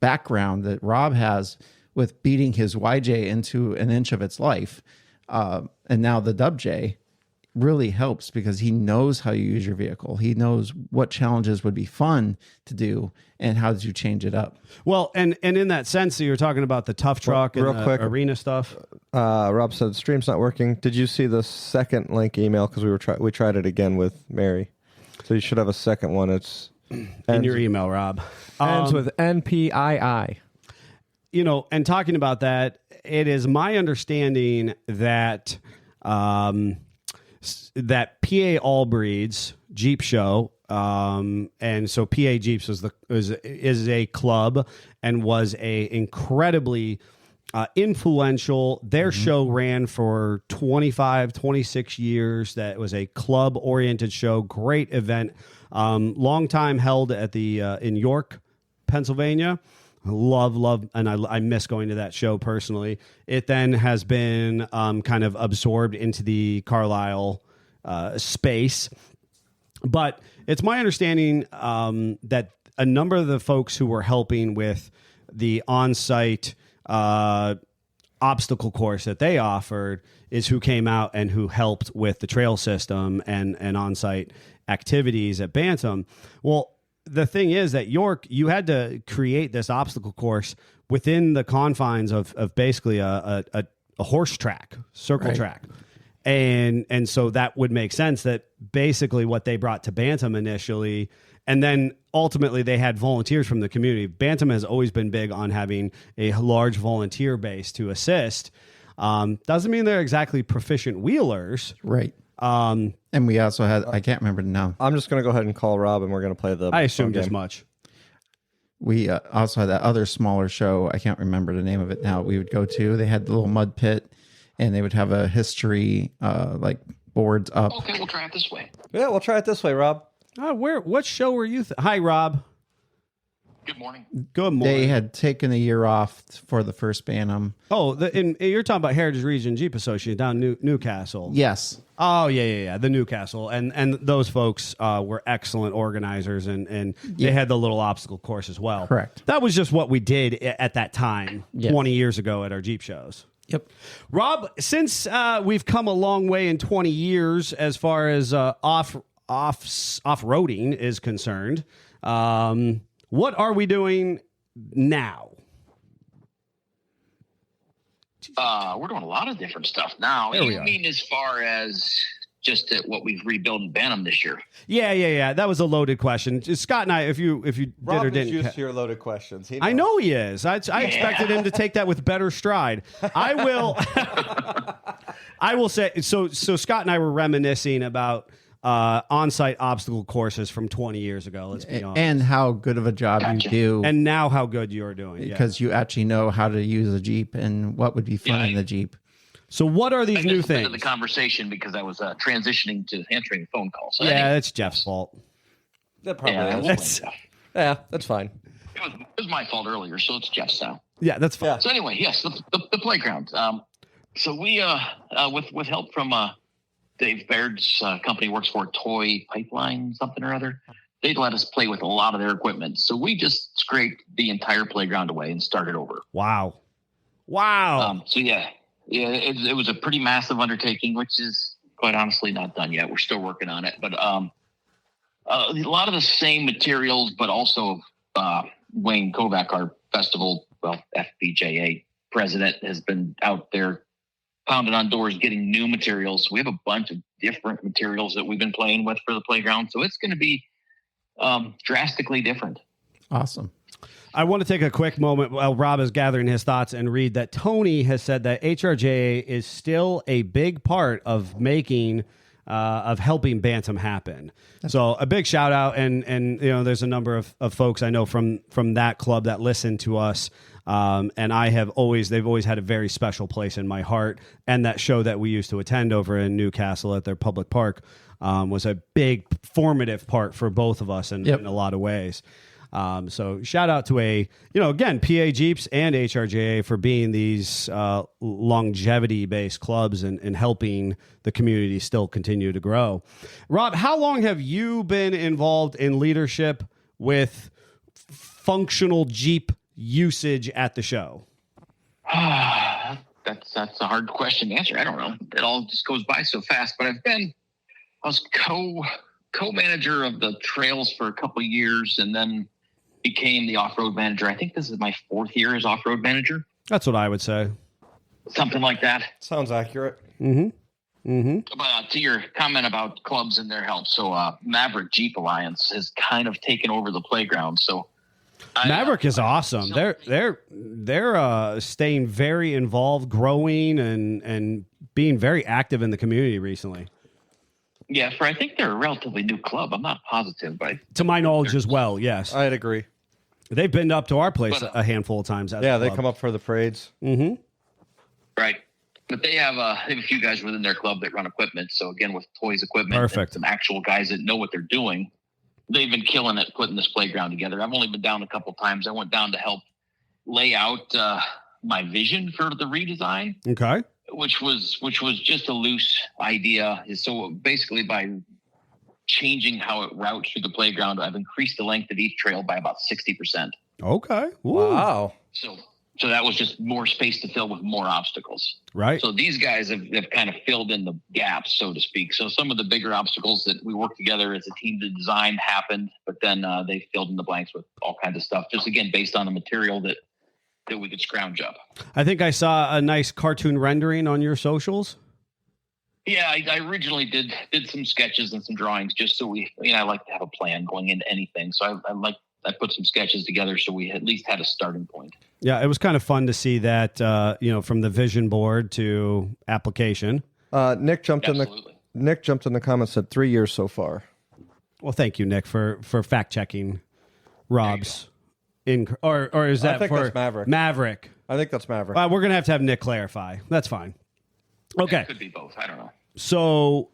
background that Rob has with beating his YJ into an inch of its life, and now the Dub J really helps because he knows how you use your vehicle. He knows what challenges would be fun to do and how to change it up. Well, and in that sense, you're talking about the tough truck and the arena stuff. Rob said stream's not working. Did you see the second link email? Because we tried it again with Mary, so you should have a second one. It's in your email, Rob. Ends with NPII. And talking about that, it is my understanding that that PA All Breeds Jeep show, and so PA Jeeps is a club and was a incredibly influential. Their show ran for 25, 26 years. That was a club-oriented show. Great event. Long time held at the in York, Pennsylvania. Love, and I miss going to that show personally. It then has been kind of absorbed into the Carlisle space. But it's my understanding that a number of the folks who were helping with the on-site obstacle course that they offered is who came out and who helped with the trail system and on-site activities at Bantam. Well, the thing is that York, you had to create this obstacle course within the confines of basically a horse track, circle track. And so that would make sense that basically what they brought to Bantam initially, and then ultimately they had volunteers from the community. Bantam has always been big on having a large volunteer base to assist. Doesn't mean they're exactly proficient wheelers. Right. And we also had, I can't remember now. I'm just going to go ahead and call Rob, and we're going to play the. I assumed game. as much. We also had that other smaller show. I can't remember the name of it now. We would go to. They had the little mud pit, and they would have a history like boards up. Okay, we'll try it this way. Yeah, we'll try it this way, Rob. What show were you? Hi, Rob. Good morning. Good morning. They had taken a year off for the first Bantam. Oh, you're talking about Heritage Region Jeep Association down Newcastle. Yes. Oh, yeah. The Newcastle. And those folks were excellent organizers, and they had the little obstacle course as well. Correct. That was just what we did at that time, Yes. 20 years ago at our Jeep shows. Yep. Rob, since we've come a long way in 20 years as far as off-roading is concerned, what are we doing now? We're doing a lot of different stuff now. You mean as far as just what we've rebuilt in Bantam this year? Yeah. That was a loaded question. Scott and I, if you Rob did or is didn't, used to your loaded questions. I know he is. I expected him to take that with better stride. I will. I will say so. Scott and I were reminiscing about on-site obstacle courses from 20 years ago. Let's be honest. And how good of a job you do. And now how good you're doing. Because you actually know how to use a Jeep and what would be fun in the Jeep. So what are these new I things? the conversation because I was transitioning to answering a phone call. So yeah, that's Jeff's fault. That probably is. That's That's fine. It was my fault earlier, so it's Jeff's now. Yeah, that's fine. So anyway, yes, the playground. So we, with help from Dave Baird's company works for Toy Pipeline, something or other. They'd let us play with a lot of their equipment. So we just scraped the entire playground away and started over. Wow. So it was a pretty massive undertaking, which is quite honestly not done yet. We're still working on it, but a lot of the same materials, but also Wayne Kovac, our festival, FBJA president, has been out there pounding on doors, getting new materials. We have a bunch of different materials that we've been playing with for the playground. So it's going to be drastically different. Awesome. I want to take a quick moment while Rob is gathering his thoughts and read that Tony has said that HRJA is still a big part of helping Bantam happen. So a big shout out. And there's a number of folks I know from that club that listen to us. And they've always had a very special place in my heart. And that show that we used to attend over in Newcastle at their public park was a big formative part for both of us in a lot of ways. So shout out to again, PA Jeeps and HRJA for being these longevity based clubs and helping the community still continue to grow. Rob, how long have you been involved in leadership with functional Jeep usage at the show? That's a hard question to answer. I don't know. It all just goes by so fast. But I was co-manager of the trails for a couple of years, and then became the off-road manager. I think this is my 4th year as off-road manager. That's what I would say. Something like that. Sounds accurate. But to your comment about clubs and their help, so Maverick Jeep Alliance has kind of taken over the playground. So Maverick is awesome. They're staying very involved, growing, and being very active in the community recently. Yeah, I think they're a relatively new club. I'm not positive, but to my knowledge as well, yes. I'd agree. They've been up to our place a handful of times. They come up for the parades. Mm-hmm. Right. But they have a few guys within their club that run equipment. So again, with Toys equipment, perfect. Some actual guys that know what they're doing. they've been killing it putting this playground together. I've only been down a couple times. I went down to help lay out my vision for the redesign. Okay. Which was just a loose idea. So basically, by changing how it routes through the playground, I've increased the length of each trail by about 60%. Okay. Ooh. Wow. So that was just more space to fill with more obstacles. Right. So these guys have kind of filled in the gaps, so to speak. So some of the bigger obstacles that we worked together as a team to design happened, but then they filled in the blanks with all kinds of stuff, just again, based on the material that we could scrounge up. I think I saw a nice cartoon rendering on your socials. Yeah, I originally did some sketches and some drawings just so I like to have a plan going into anything. So I put some sketches together so we at least had a starting point. Yeah, it was kind of fun to see that, from the vision board to application. Nick jumped in the comments, said 3 years so far. Well, thank you, Nick, for fact checking Rob's. Or is that I think for that's Maverick? Maverick. I think that's Maverick. We're going to have Nick clarify. That's fine. Okay. It could be both. I don't know. So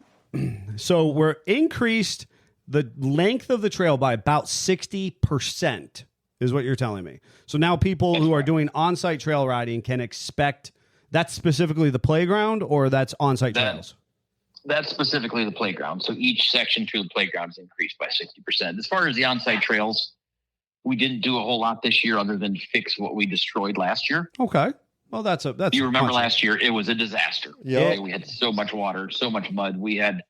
we're increased the length of the trail by about 60% is what you're telling me. So now people who are doing on-site trail riding can expect that's specifically the playground or that's on-site trails? That's specifically the playground. So each section through the playground is increased by 60%. As far as the on-site trails, we didn't do a whole lot this year other than fix what we destroyed last year. Okay. Well, that's you remember last year, it was a disaster. Yeah. We had so much water, so much mud. We had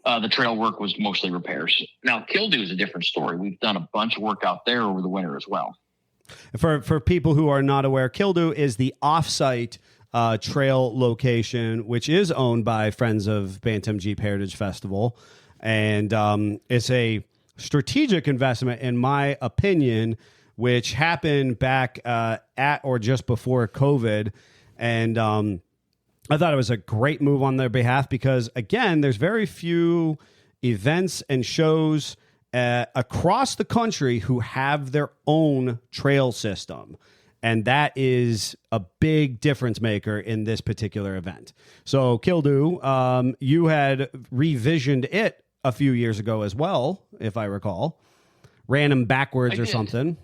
the trail work was mostly repairs. Now, Kildu is a different story. We've done a bunch of work out there over the winter as well. For people who are not aware, Kildu is the off-site trail location, which is owned by Friends of Bantam Jeep Heritage Festival. And it's a strategic investment, in my opinion, which happened back at or just before COVID. And I thought it was a great move on their behalf because, again, there's very few events and shows across the country who have their own trail system. And that is a big difference maker in this particular event. So, Kildu, you had revisioned it a few years ago as well, if I recall. Ran them backwards or something.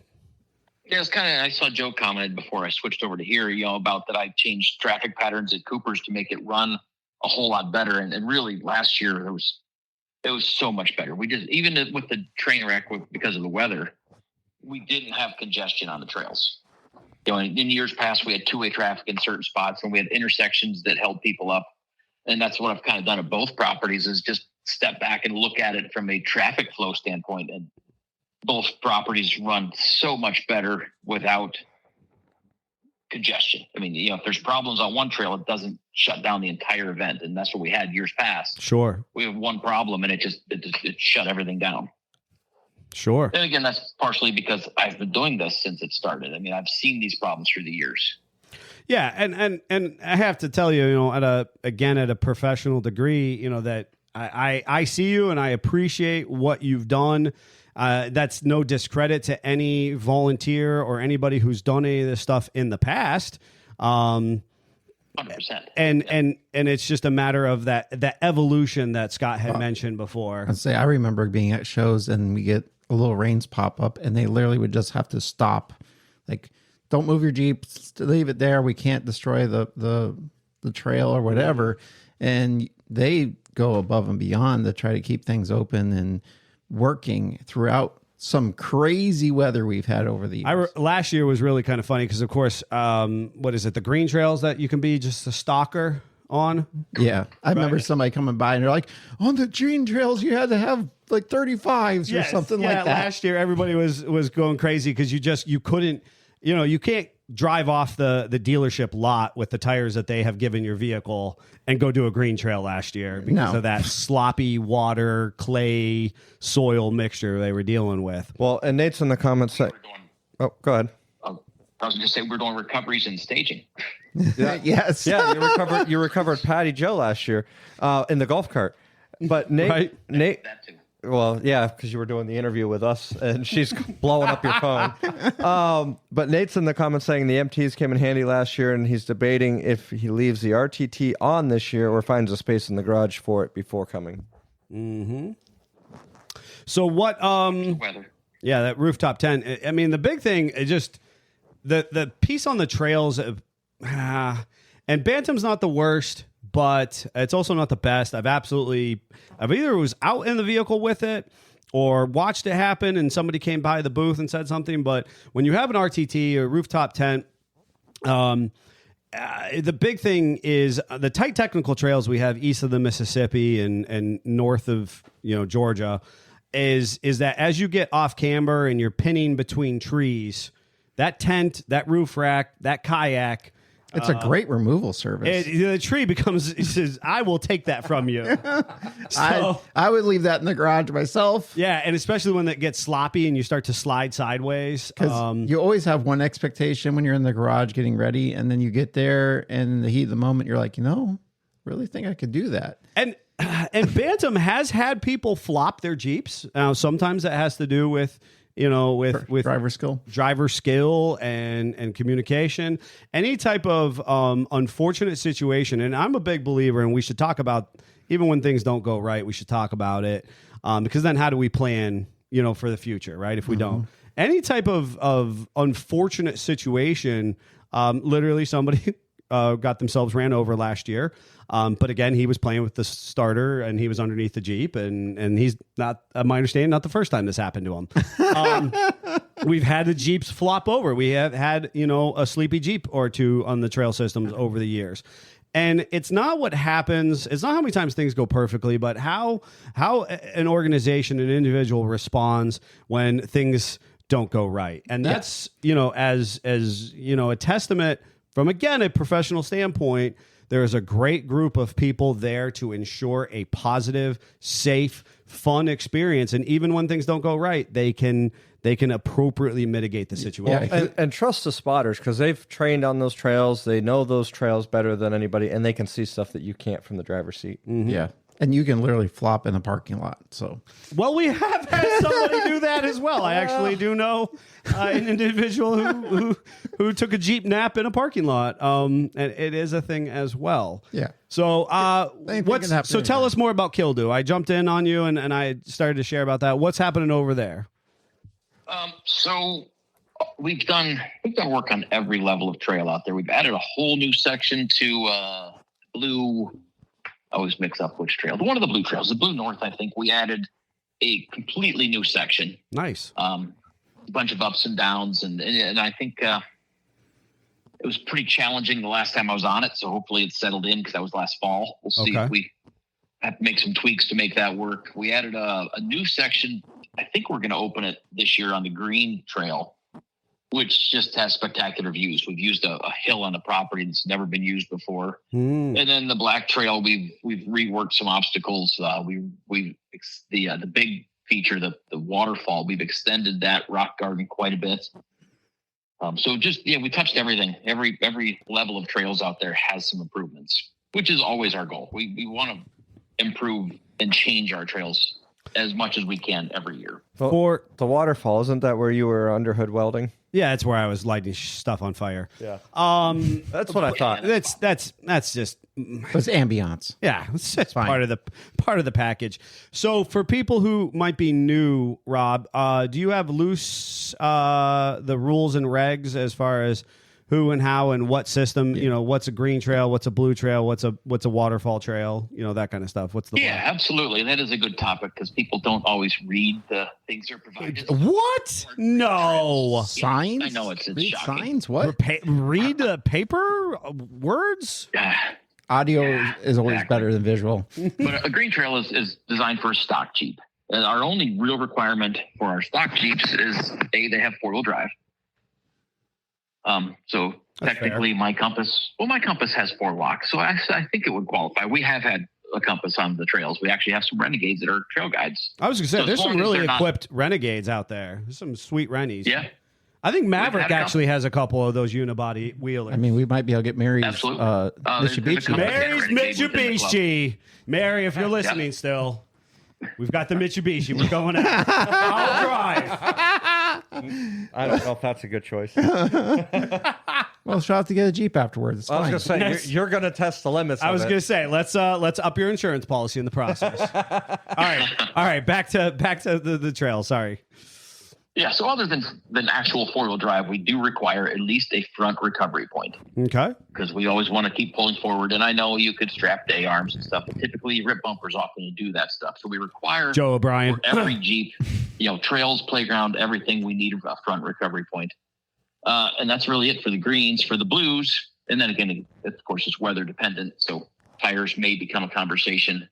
Yeah, it's kind of, I saw Joe commented before I switched over to here, about that I changed traffic patterns at Cooper's to make it run a whole lot better. And really last year, it was so much better. We just, even with the train wreck because of the weather, we didn't have congestion on the trails. In years past, we had two-way traffic in certain spots and we had intersections that held people up. And that's what I've kind of done at both properties is just step back and look at it from a traffic flow standpoint. And both properties run so much better without congestion. I mean, if there's problems on one trail, it doesn't shut down the entire event. And that's what we had years past. Sure. We have one problem and it shut everything down. Sure. And again, that's partially because I've been doing this since it started. I mean, I've seen these problems through the years. Yeah. And I have to tell you, at a professional degree, that I see you and I appreciate what you've done. That's no discredit to any volunteer or anybody who's done any of this stuff in the past. 100%. And it's just a matter of that evolution that Scott had mentioned before. I'd say I remember being at shows and we get a little rains pop up and they literally would just have to stop. Like, don't move your Jeep, leave it there. We can't destroy the trail or whatever. And they go above and beyond to try to keep things open and working throughout some crazy weather we've had over the years. Last year was really kind of funny because, of course, what is it? The green trails that you can be just a stalker on? Yeah. I remember somebody coming by and they're like, on the green trails, you had to have like 35s or something like that. Last year, everybody was going crazy because you couldn't, you can't drive off the dealership lot with the tires that they have given your vehicle and go do a green trail last year because of that sloppy water, clay, soil mixture they were dealing with. Well, and Nate's in the comments saying, oh, go ahead. I was going to say we're doing recoveries and staging. Yeah. Yes. Yeah, you recovered Patty Joe last year in the golf cart. But Nate, That too. Well, yeah, because you were doing the interview with us, and she's blowing up your phone. But Nate's in the comments saying the MTs came in handy last year, and he's debating if he leaves the RTT on this year or finds a space in the garage for it before coming. Mm-hmm. So what? Weather. Yeah, that rooftop tent. I mean, the big thing is just the piece on the trails. And Bantam's not the worst, but it's also not the best. I've either was out in the vehicle with it or watched it happen and somebody came by the booth and said something. But when you have an RTT or rooftop tent, the big thing is the tight technical trails we have east of the Mississippi and north of Georgia is that as you get off camber and you're pinning between trees, that tent, that roof rack, that kayak. It's a great service. The tree he says, I will take that from you. So, I would leave that in the garage myself. Yeah, and especially when it gets sloppy and you start to slide sideways. Because you always have one expectation when you're in the garage getting ready, and then you get there, and in the heat of the moment, you're like, really think I could do that. And Bantam has had people flop their Jeeps. Sometimes that has to do with driver skill and communication, any type of unfortunate situation. And I'm a big believer, and we should talk about, even when things don't go right, we should talk about it, because then how do we plan, for the future, right? If we don't, any type of unfortunate situation, literally somebody got themselves ran over last year. But again, he was playing with the starter and he was underneath the Jeep, and he's not, my understanding, not the first time this happened to him. We've had the Jeeps flop over. We have had, a sleepy Jeep or two on the trail systems over the years. And it's not what happens. It's not how many times things go perfectly, but how an organization, an individual responds when things don't go right. And that's, as a testament from, again, a professional standpoint. There is a great group of people there to ensure a positive, safe, fun experience. And even when things don't go right, they can appropriately mitigate the situation. Well, and trust the spotters, because they've trained on those trails. They know those trails better than anybody, and they can see stuff that you can't from the driver's seat. Mm-hmm. Yeah. And you can literally flop in the parking lot. So, well, we have had somebody do that as well. I actually do know an individual who took a Jeep nap in a parking lot. And it is a thing as well. Yeah. So, tell us more about Kildu. I jumped in on you and I started to share about that. What's happening over there? So we've done work on every level of trail out there. We've added a whole new section to Blue. I always mix up which trail. One of the blue trails, the Blue North, I think we added a completely new section. Nice. A bunch of ups and downs. And I think it was pretty challenging the last time I was on it. So hopefully it's settled in because that was last fall. We'll see if we have to make some tweaks to make that work. We added a new section. I think we're going to open it this year on the Green Trail, which just has spectacular views. We've used a hill on the property that's never been used before. And then the Black Trail, we've reworked some obstacles. The big feature, the waterfall, we've extended that rock garden quite a bit. We touched everything. Every level of trails out there has some improvements, which is always our goal. We want to improve and change our trails as much as we can every year. For the waterfall, isn't that where you were under hood welding? Yeah, that's where I was lighting stuff on fire. Yeah. That's what I thought. That's just it's ambiance. Yeah, it's just part of the package. So for people who might be new, Rob, do you have loose the rules and regs as far as who and how and what system, what's a green trail, what's a blue trail, what's a waterfall trail, that kind of stuff. What's the absolutely. That is a good topic because people don't always read the things they're provided. What? No. Signs? I know it's read shocking. Signs? What? Read paper words? Audio is always better than visual. But a green trail is designed for a stock Jeep. And our only real requirement for our stock Jeeps is they have 4-wheel drive. So that's technically fair. My Compass has 4 locks. So I think it would qualify. We have had a Compass on the trails. We actually have some Renegades that are trail guides. I was going to say, there's some really equipped Renegades out there. There's some sweet Rennies. Yeah. I think Maverick actually has a couple of those unibody wheelers. I mean, we might be able to get Mary's Mitsubishi. Mary's Mitsubishi. Mary, if you're listening still, we've got the Mitsubishi. We're going out. I'll drive. I don't know if that's a good choice. Well, she'll have to get a Jeep afterwards. It's I was fine. going to say, you're going to test the limits. I was going to say, let's up your insurance policy in the process. All right. Back to the trail. Sorry. Yeah, so other than actual four-wheel drive, we do require at least a front recovery point. Okay. Because we always want to keep pulling forward. And I know you could strap day arms and stuff, but typically you rip bumpers off when you do that stuff. So we require Joe O'Brien. for every Jeep, trails, playground, everything, we need a front recovery point. And that's really it for the greens. For the blues, and then again, of course, it's weather dependent. So tires may become a conversation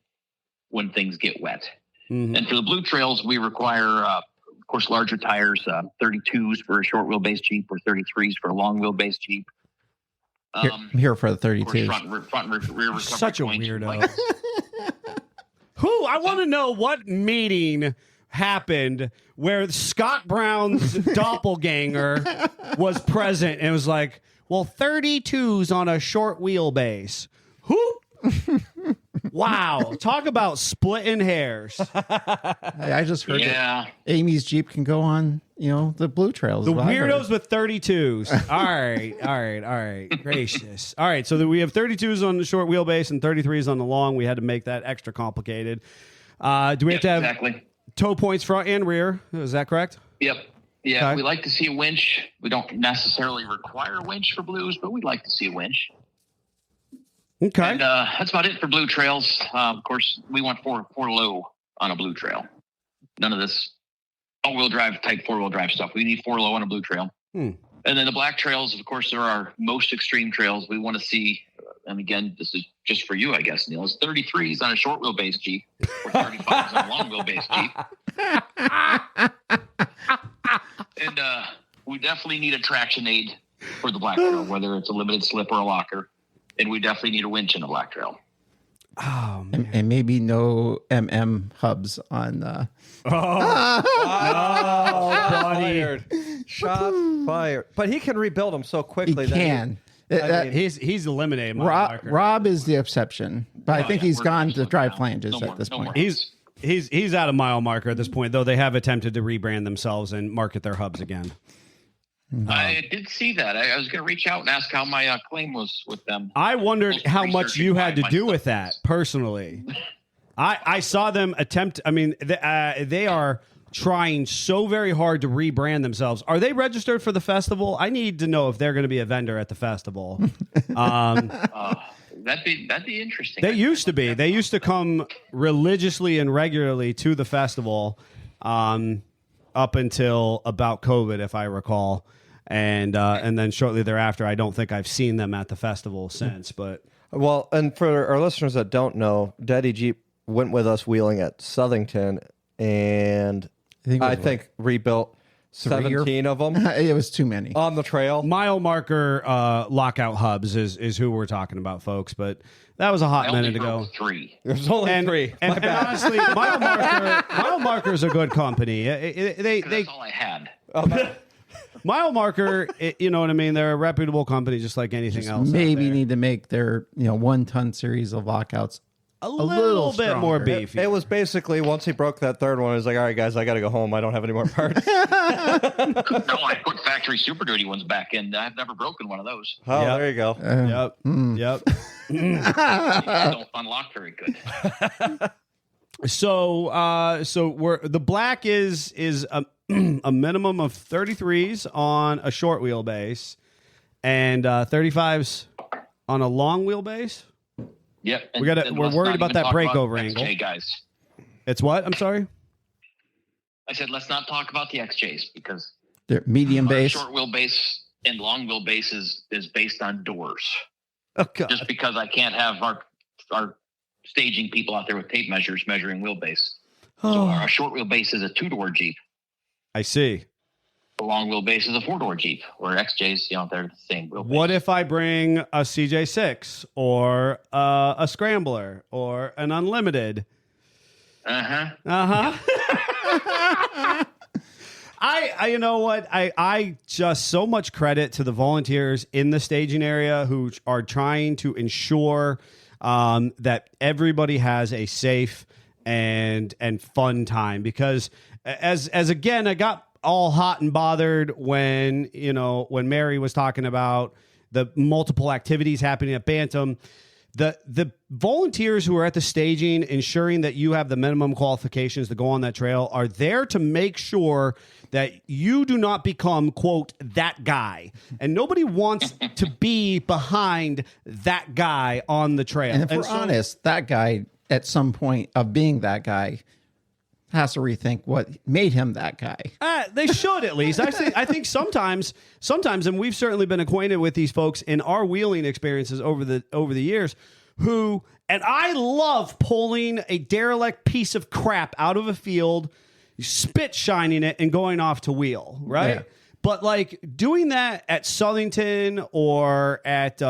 when things get wet. Mm-hmm. And for the blue trails, we require, of course, larger tires, 32s for a short wheelbase Jeep or 33s for a long wheelbase Jeep. I'm here for the 32s. Front rear recovery Such a points. weirdo. I want to know what meeting happened where Scott Brown's doppelganger was present and was like, well, 32s on a short wheelbase. Who? Wow. Talk about splitting hairs. I just heard that Amy's Jeep can go on, the blue trails. The weirdos with 32s. All right. Gracious. All right. So we have 32s on the short wheelbase and 33s on the long. We had to make that extra complicated. Do we have to have tow points front and rear? Is that correct? Yep. Yeah. Okay. We like to see a winch. We don't necessarily require a winch for blues, but we'd like to see a winch. Okay. And that's about it for blue trails. Of course, we want four low on a blue trail. None of this all-wheel drive type four-wheel drive stuff. We need four low on a blue trail. And then the black trails, of course, are our most extreme trails. We want to see, and again, this is just for you, I guess, Neil, is 33s on a short wheelbase Jeep or 35s on a long wheelbase Jeep. And we definitely need a traction aid for the black trail, whether it's a limited slip or a locker. And we definitely need a winch in the black trail. Oh, man. And maybe no hubs on. No, buddy. Shots fired. But he can rebuild them so quickly. He can. He's eliminated. Rob is the exception, but I think he's gone to dry flanges at this point. He's out of mile marker at this point, though they have attempted to rebrand themselves and market their hubs again. I did see that. I was going to reach out and ask how my claim was with them. I wondered how much you had to do with that personally. I saw them attempt. I mean, they are trying so very hard to rebrand themselves. Are they registered for the festival? I need to know if they're going to be a vendor at the festival. That'd be interesting. They used to be. They used to come religiously and regularly to the festival up until about COVID, if I recall. And then shortly thereafter, I don't think I've seen them at the festival since. But well, and for our listeners that don't know, Daddy Jeep went with us wheeling at Southington, and I think rebuilt 17 of them. It was too many on the trail. Mile marker lockout hubs is who we're talking about, folks. But that was a hot minute ago. There's only three. And honestly, mile marker is a good company. That's all I had. Mile marker, you know what I mean? They're a reputable company, just like anything else. Maybe need to make their 1-ton series of lockouts a little bit more beefy. It was basically once he broke that third one, he was like, "All right, guys, I got to go home. I don't have any more parts." No, I put factory Super Duty ones back in. I've never broken one of those. Oh, yep. There you go. Yep. Don't unlock very good. So the black is a minimum of 33s on a short wheelbase and 35s on a long wheelbase. Yep. We're worried about that breakover angle. XJ guys. It's what? I'm sorry. I said let's not talk about the XJs because they're medium base. Short wheelbase and long wheelbase is based on doors. Oh, God. Just because I can't have our staging people out there with tape measures measuring wheelbase. So our short wheelbase is a 2-door Jeep. I see. The long wheelbase is a 4-door Jeep, or XJs, they're the same wheelbase. What if I bring a CJ6 or a Scrambler or an Unlimited? I you know what? I just so much credit to the volunteers in the staging area who are trying to ensure that everybody has a safe and fun time, because as again, I got all hot and bothered when Mary was talking about the multiple activities happening at Bantam. The volunteers who are at the staging, ensuring that you have the minimum qualifications to go on that trail, are there to make sure that you do not become, quote, that guy. And nobody wants to be behind that guy on the trail. And if we're honest, that guy at some point of being that guy has to rethink what made him that guy. They should, at least. I think sometimes, and we've certainly been acquainted with these folks in our wheeling experiences over the years, who, and I love pulling a derelict piece of crap out of a field, spit shining it, and going off to wheel, right? Yeah. But like doing that at Southington or at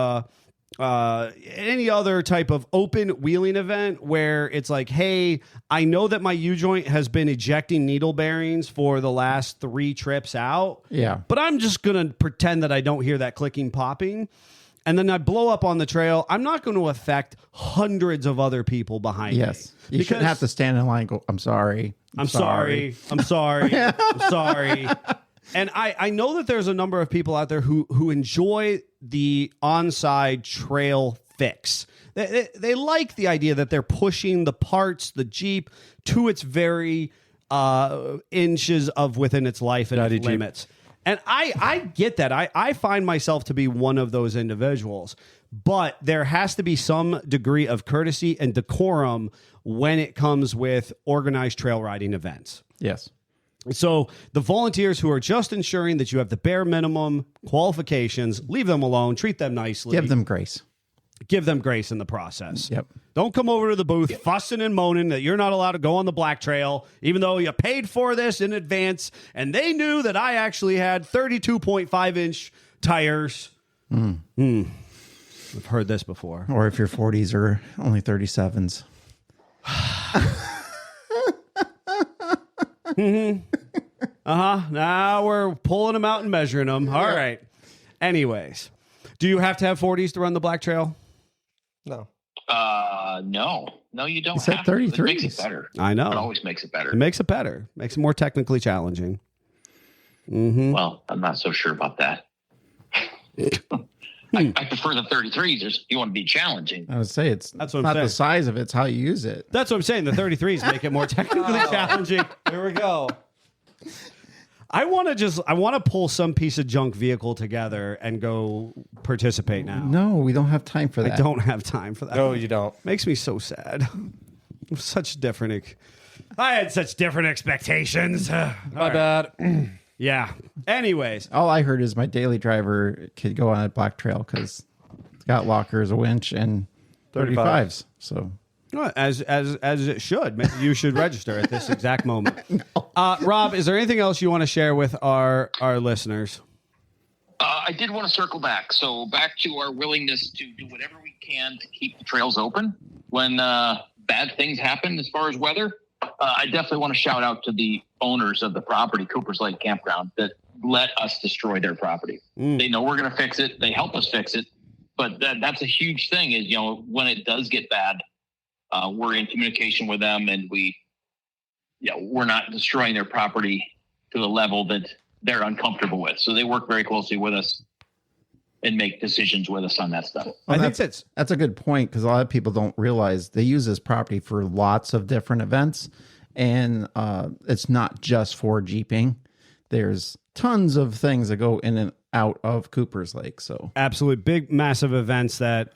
any other type of open wheeling event where it's like, hey, I know that my U-joint has been ejecting needle bearings for the last 3 trips out. Yeah. But I'm just going to pretend that I don't hear that clicking, popping. And then I blow up on the trail. I'm not going to affect hundreds of other people behind me. Yes. You shouldn't have to stand in line and go, I'm sorry. I'm sorry. I'm sorry. I'm sorry. And I know that there's a number of people out there who enjoy the onside trail fix. They like the idea that they're pushing the parts, the Jeep, to its very inches of within its life and its limits. And I get that. I find myself to be one of those individuals. But there has to be some degree of courtesy and decorum when it comes with organized trail riding events. Yes. So the volunteers who are just ensuring that you have the bare minimum qualifications, leave them alone, treat them nicely. Give them grace. Give them grace in the process. Yep. Don't come over to the booth fussing and moaning that you're not allowed to go on the black trail, even though you paid for this in advance, and they knew that I actually had 32.5-inch tires. I've heard this before. Or if your 40s are only 37s. Now we're pulling them out and measuring them. All right. Anyways, do you have to have 40s to run the black trail? No. No, you don't. It's at have to. 33s. It makes it better. I know. It always makes it better. It makes it better. Makes it more technically challenging. Well, I'm not so sure about that. I prefer the 33s. You want to be challenging. I would say That's what I'm not saying. the size of it, it's how you use it. That's what I'm saying. The 33s make it more technically challenging. Here we go. I want to pull some piece of junk vehicle together and go participate now. No, we don't have time for that. I don't have time for that. No, you don't. Makes me so sad. I had such different expectations. My bad. Yeah. Anyways. All I heard is my daily driver could go on a black trail because it's got lockers, a winch, and 35s. So As it should. Maybe you should register at this exact moment. Rob, is there anything else you want to share with our listeners? I did want to circle back. So back to our willingness to do whatever we can to keep the trails open when bad things happen as far as weather. I definitely want to shout out to the owners of the property, Cooper's Lake Campground, that let us destroy their property. They know we're going to fix it. They help us fix it. But that's a huge thing is, when it does get bad, we're in communication with them and we're not destroying their property to the level that they're uncomfortable with. So they work very closely with us and make decisions with us on that stuff. Well, I think that's a good point because a lot of people don't realize they use this property for lots of different events, and it's not just for Jeeping. There's tons of things that go in and out of Cooper's Lake. So absolutely big, massive events that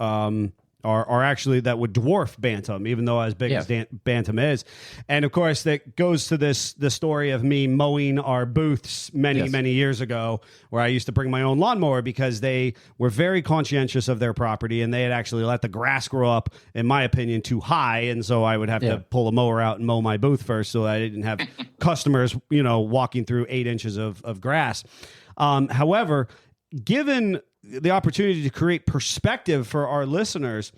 are actually that would dwarf Bantam, even though as big as Bantam is. And of course, that goes to the story of me mowing our booths many years ago, where I used to bring my own lawnmower because they were very conscientious of their property and they had actually let the grass grow up, in my opinion, too high. And so I would have to pull a mower out and mow my booth first so I didn't have customers, walking through 8 inches of grass. However, given the opportunity to create perspective for our listeners,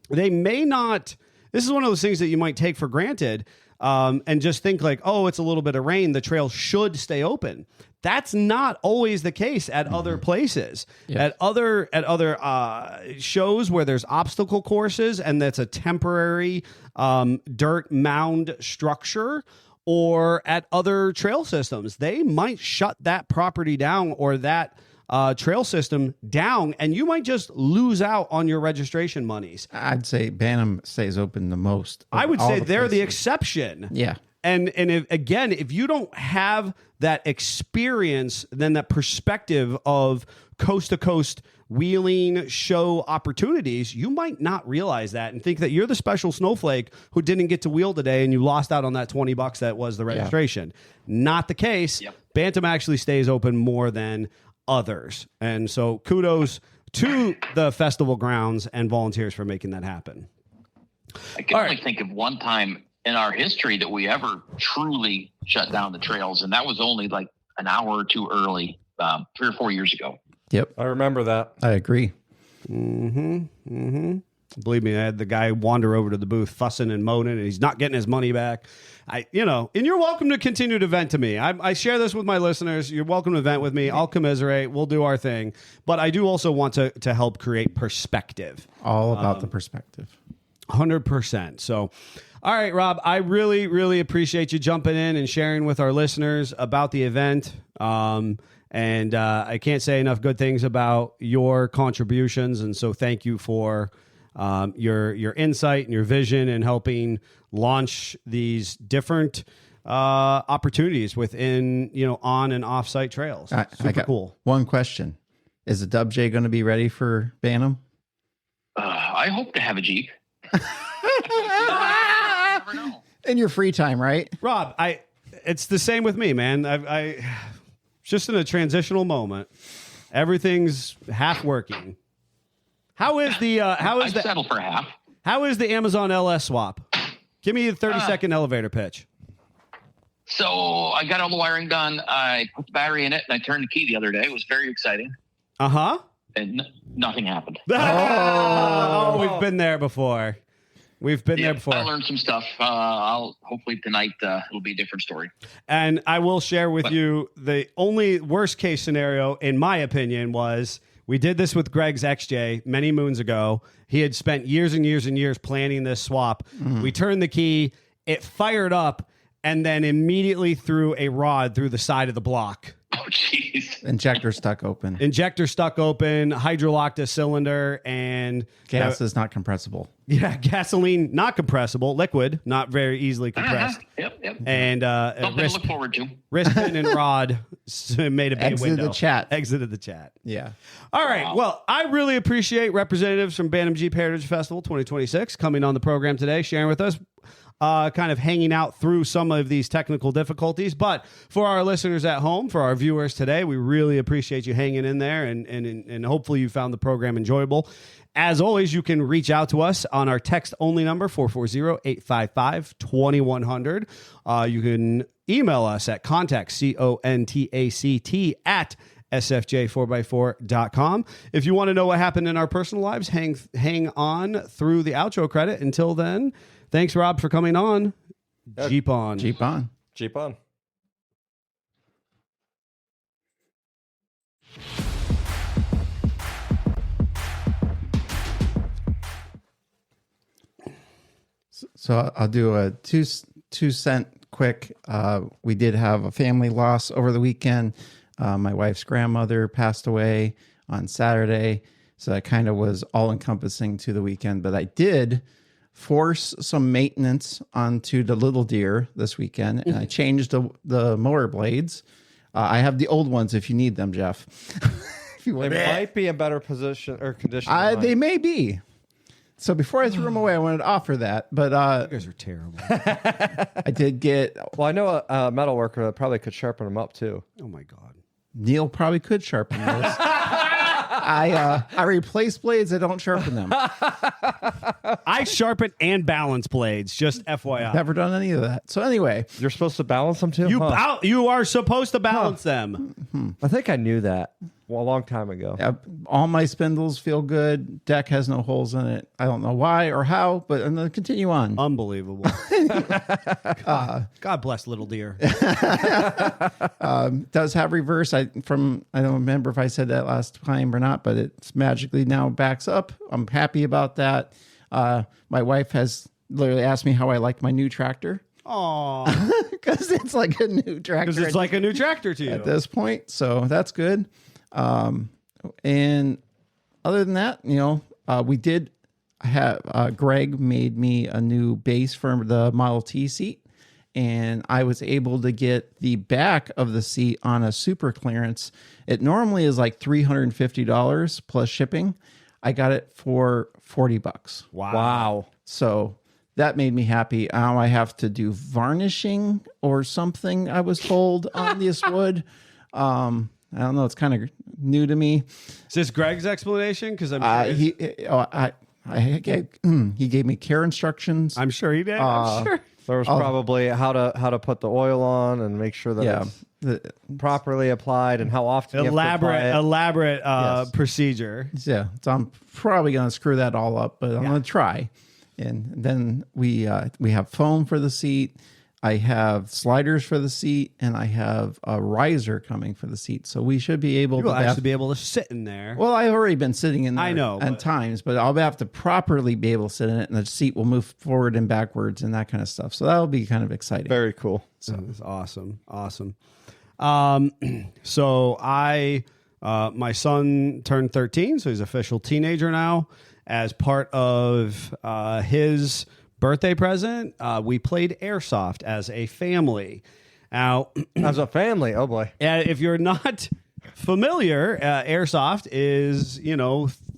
they may not. This is one of those things that you might take for granted and just think like, oh, it's a little bit of rain, the trail should stay open. That's not always the case at other places. At other shows where there's obstacle courses and that's a temporary dirt mound structure, or at other trail systems, they might shut that property down or that trail system down, and you might just lose out on your registration monies. I'd say Bantam stays open the most. I would say they're the exception. Yeah. And if you don't have that experience, then that perspective of coast to coast wheeling show opportunities, you might not realize that and think that you're the special snowflake who didn't get to wheel today and you lost out on that $20 that was the registration. Not the case. Yep. Bantam actually stays open more than others. And so kudos to the festival grounds and volunteers for making that happen. I can only think of one time in our history that we ever truly shut down the trails, and that was only like an hour or two early, 3 or 4 years ago. Yep. I remember that. I agree. Believe me, I had the guy wander over to the booth fussing and moaning, and he's not getting his money back. And you're welcome to continue to vent to me. I share this with my listeners. You're welcome to vent with me. I'll commiserate. We'll do our thing. But I do also want to help create perspective. All about the perspective. 100%. So, all right, Rob, I really, really appreciate you jumping in and sharing with our listeners about the event. And I can't say enough good things about your contributions. And so thank you for your insight and your vision in helping launch these different opportunities within, on and off site trails. Super cool. One question. Is the Dub J going to be ready for Bantam? I hope to have a Jeep. Never know. In your free time, right? Rob, it's the same with me, man. I just in a transitional moment. Everything's half working. How is the settle for half. How is the Amazon LS swap? Give me a 30-second elevator pitch. So I got all the wiring done. I put the battery in it, and I turned the key the other day. It was very exciting. Uh-huh. And nothing happened. Oh, we've been there before. I learned some stuff. I'll hopefully tonight it'll be a different story. And I will share with you the only worst case scenario, in my opinion, was we did this with Greg's XJ many moons ago. He had spent years and years and years planning this swap. Mm-hmm. We turned the key, it fired up, and then immediately threw a rod through the side of the block. Oh, jeez. Injector stuck open, hydrolocked a cylinder, and gas is not compressible. Yeah, gasoline, not compressible, liquid, not very easily compressed. Yep. And something to look forward to. Wrist pin and rod made a big window. Exited the chat. Yeah. All right. Wow. Well, I really appreciate representatives from Bantam Jeep Heritage Festival 2026 coming on the program today, sharing with us. Kind of hanging out through some of these technical difficulties. But for our listeners at home, for our viewers today, we really appreciate you hanging in there, and hopefully you found the program enjoyable. As always, you can reach out to us on our text-only number, 440-855-2100. You can email us at contact, CONTACT, at sfj4x4.com. If you want to know what happened in our personal lives, hang on through the outro credit. Until then, thanks, Rob, for coming on. Jeep on. Jeep on. Jeep on. So I'll do a two cent quick. We did have a family loss over the weekend. My wife's grandmother passed away on Saturday. So that kind of was all encompassing to the weekend. But I did force some maintenance onto the little deer this weekend, and I changed the mower blades. I have the old ones if you need them, Jeff. If you want, they might be in better position or condition. They may be. So before I threw them away, I wanted to offer that. But you guys are terrible. I did get. Well, I know a metal worker that probably could sharpen them up too. Oh my God. Neil probably could sharpen those. I replace blades. I don't sharpen them. I sharpen and balance blades. Just FYI. Never done any of that. So anyway, you're supposed to balance them too. You are supposed to balance them. Mm-hmm. I think I knew that a long time ago. All my spindles feel good. Deck has no holes in it. I don't know why or how, but I'm going to continue on. Unbelievable. God bless little deer. Does have reverse. I don't remember if I said that last time or not, but it's magically now backs up. I'm happy about that. My wife has literally asked me how I like my new tractor. Aww. Because it's like a new tractor. Because it's like a new tractor to you at this point. So that's good. And other than that, we did have Greg made me a new base for the Model T seat, and I was able to get the back of the seat on a super clearance. It normally is like $350 plus shipping. I got it for $40. Wow. So that made me happy. Now I have to do varnishing or something, I was told, on this wood. I don't know. It's kind of new to me. Is this Greg's explanation? Because I'm sure he gave me care instructions. I'm sure he did. I'm sure. There was probably how to put the oil on and make sure that it's properly applied and how often you have to apply it. Elaborate procedure. Yeah, so I'm probably going to screw that all up, but I'm going to try. And then we have foam for the seat. I have sliders for the seat, and I have a riser coming for the seat. So we should be able to be able to sit in there. Well, I've already been sitting in there I know, at times, but I'll have to properly be able to sit in it, and the seat will move forward and backwards and that kind of stuff. So that'll be kind of exciting. Very cool. So it's awesome. So my son turned 13, so he's an official teenager now. As part of his birthday present, we played airsoft as a family. Now, as a family, oh boy! If you're not familiar, airsoft is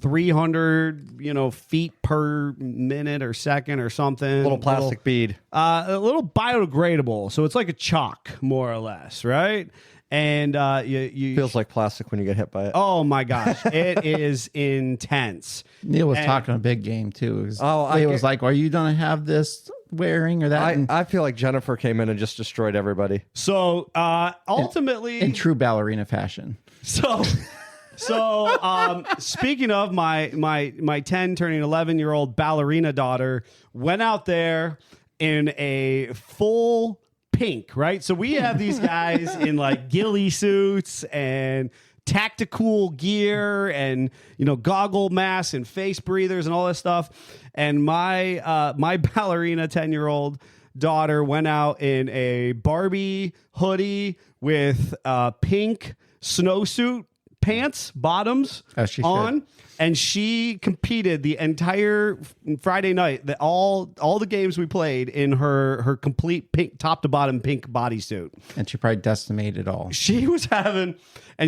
300 feet per minute or second or something. A little plastic bead, a little biodegradable. So it's like a chalk, more or less, right? And you feels like plastic when you get hit by it. Oh my gosh, it is intense. Neil was talking a big game too. He was like, "Are you going to have this wearing or that?" I feel like Jennifer came in and just destroyed everybody. So ultimately, in true ballerina fashion. So speaking of my 10 turning 11-year-old ballerina daughter, went out there in a full pink, right? So we have these guys in like ghillie suits and tactical gear and goggle masks and face breathers and all this stuff. And my ballerina 10-year-old daughter went out in a Barbie hoodie with pink snowsuit pants, bottoms on. And she competed the entire Friday night, all the games we played in her complete pink, top to bottom pink bodysuit. And she probably decimated all. She was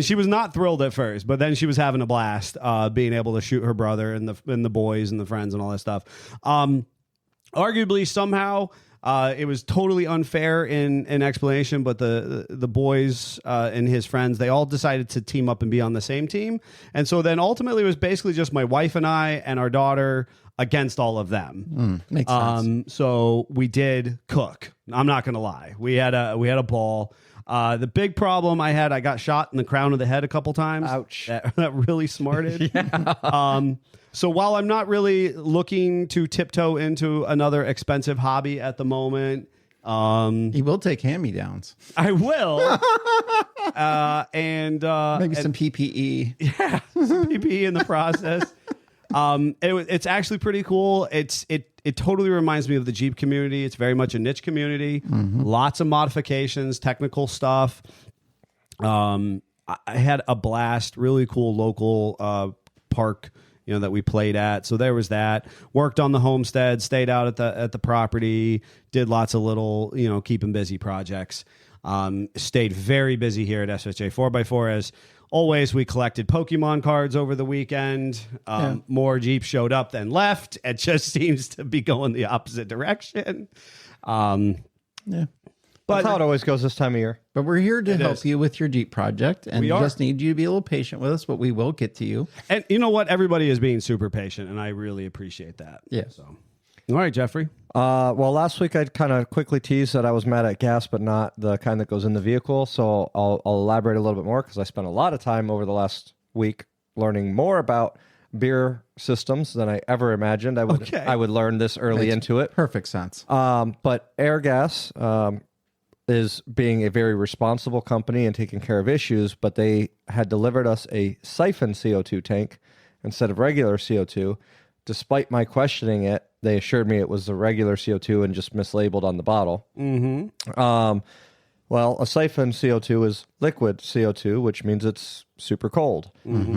she was not thrilled at first, but then she was having a blast being able to shoot her brother and the boys and the friends and all that stuff. Arguably, somehow, it was totally unfair in explanation, but the boys and his friends, they all decided to team up and be on the same team. And so then ultimately it was basically just my wife and I and our daughter against all of them. Makes sense. So we did cook. I'm not going to lie. We had a ball. The big problem I got shot in the crown of the head a couple times. Ouch. That really smarted. So while I'm not really looking to tiptoe into another expensive hobby at the moment, he will take hand-me-downs. I will. And maybe some PPE. Yeah, some PPE in the process. It's actually pretty cool. It totally reminds me of the Jeep community. It's very much a niche community. Mm-hmm. Lots of modifications, technical stuff. I had a blast. Really cool local park that we played at. So there was that. Worked on the homestead, stayed out at the property, did lots of little, keeping busy projects. Stayed very busy here at SHA 4x4 as always. We collected Pokemon cards over the weekend. More Jeeps showed up than left. It just seems to be going the opposite direction. That's how it always goes this time of year. But we're here to help you with your Jeep project, and we just need you to be a little patient with us, but we will get to you. And you know what? Everybody is being super patient, and I really appreciate that. Yeah. So, all right, Jeffrey. Well, last week I kind of quickly teased that I was mad at gas, but not the kind that goes in the vehicle. So I'll elaborate a little bit more because I spent a lot of time over the last week learning more about beer systems than I ever imagined I would learn this early into it. Perfect sense. But Airgas is being a very responsible company and taking care of issues, but they had delivered us a siphon CO2 tank instead of regular CO2. Despite my questioning it, they assured me it was the regular CO2 and just mislabeled on the bottle. Mm-hmm. Well, a siphon CO2 is liquid CO2, which means it's super cold.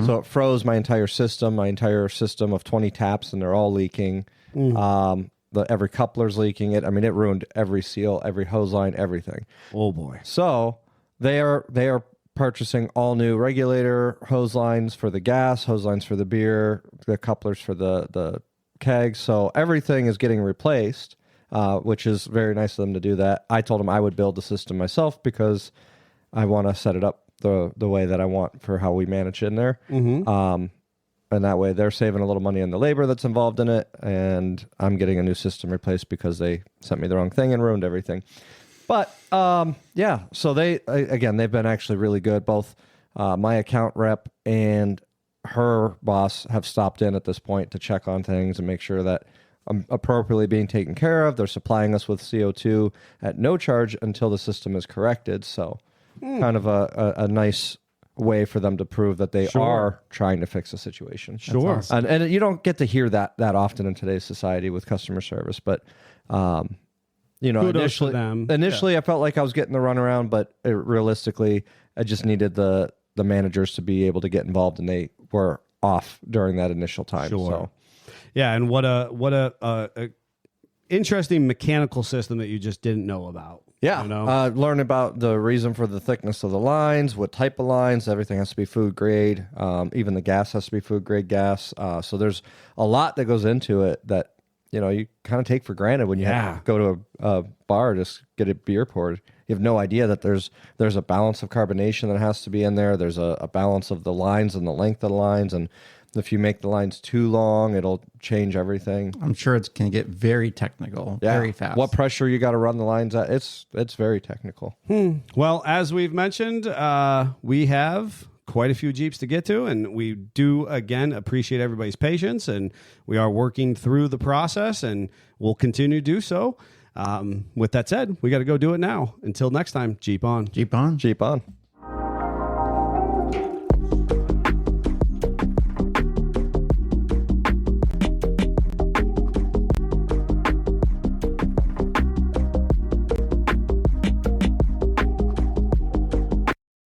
So it froze my entire system of 20 taps, and they're all leaking. Every coupler's leaking it. I mean, it ruined every seal, every hose line, everything. Oh boy. So they are purchasing all new regulator hose lines for the gas, hose lines for the beer, the couplers for the kegs. So everything is getting replaced, which is very nice of them to do that. I told them I would build the system myself because I want to set it up the way that I want for how we manage it in there. And that way they're saving a little money on the labor that's involved in it, and I'm getting a new system replaced because they sent me the wrong thing and ruined everything. But so they've been actually really good. Both my account rep and her boss have stopped in at this point to check on things and make sure that I'm appropriately being taken care of. They're supplying us with CO2 at no charge until the system is corrected. So kind of a nice way for them to prove that they are trying to fix the situation. Sure. Awesome. And you don't get to hear that often in today's society with customer service, but Kudos to them. Initially I felt like I was getting the runaround, but realistically I just needed the managers to be able to get involved, and they were off during that initial time. Sure. So Yeah, and what a interesting mechanical system that you just didn't know about. yeah, you know? learn about the reason for the thickness of the lines, what type of lines. Everything has to be food grade. Even the gas has to be food grade gas. So there's a lot that goes into it that you kind of take for granted when you have to go to a bar just get a beer poured. You have no idea that there's a balance of carbonation that has to be in there. There's a balance of the lines and the length of the lines, and if you make the lines too long, it'll change everything. I'm sure it can get very technical, very fast. What pressure you got to run the lines at? It's very technical. Well, as we've mentioned, we have quite a few Jeeps to get to, and we do, again, appreciate everybody's patience, and we are working through the process, and we'll continue to do so. With that said, we got to go do it now. Until next time, Jeep on. Jeep on. Jeep on.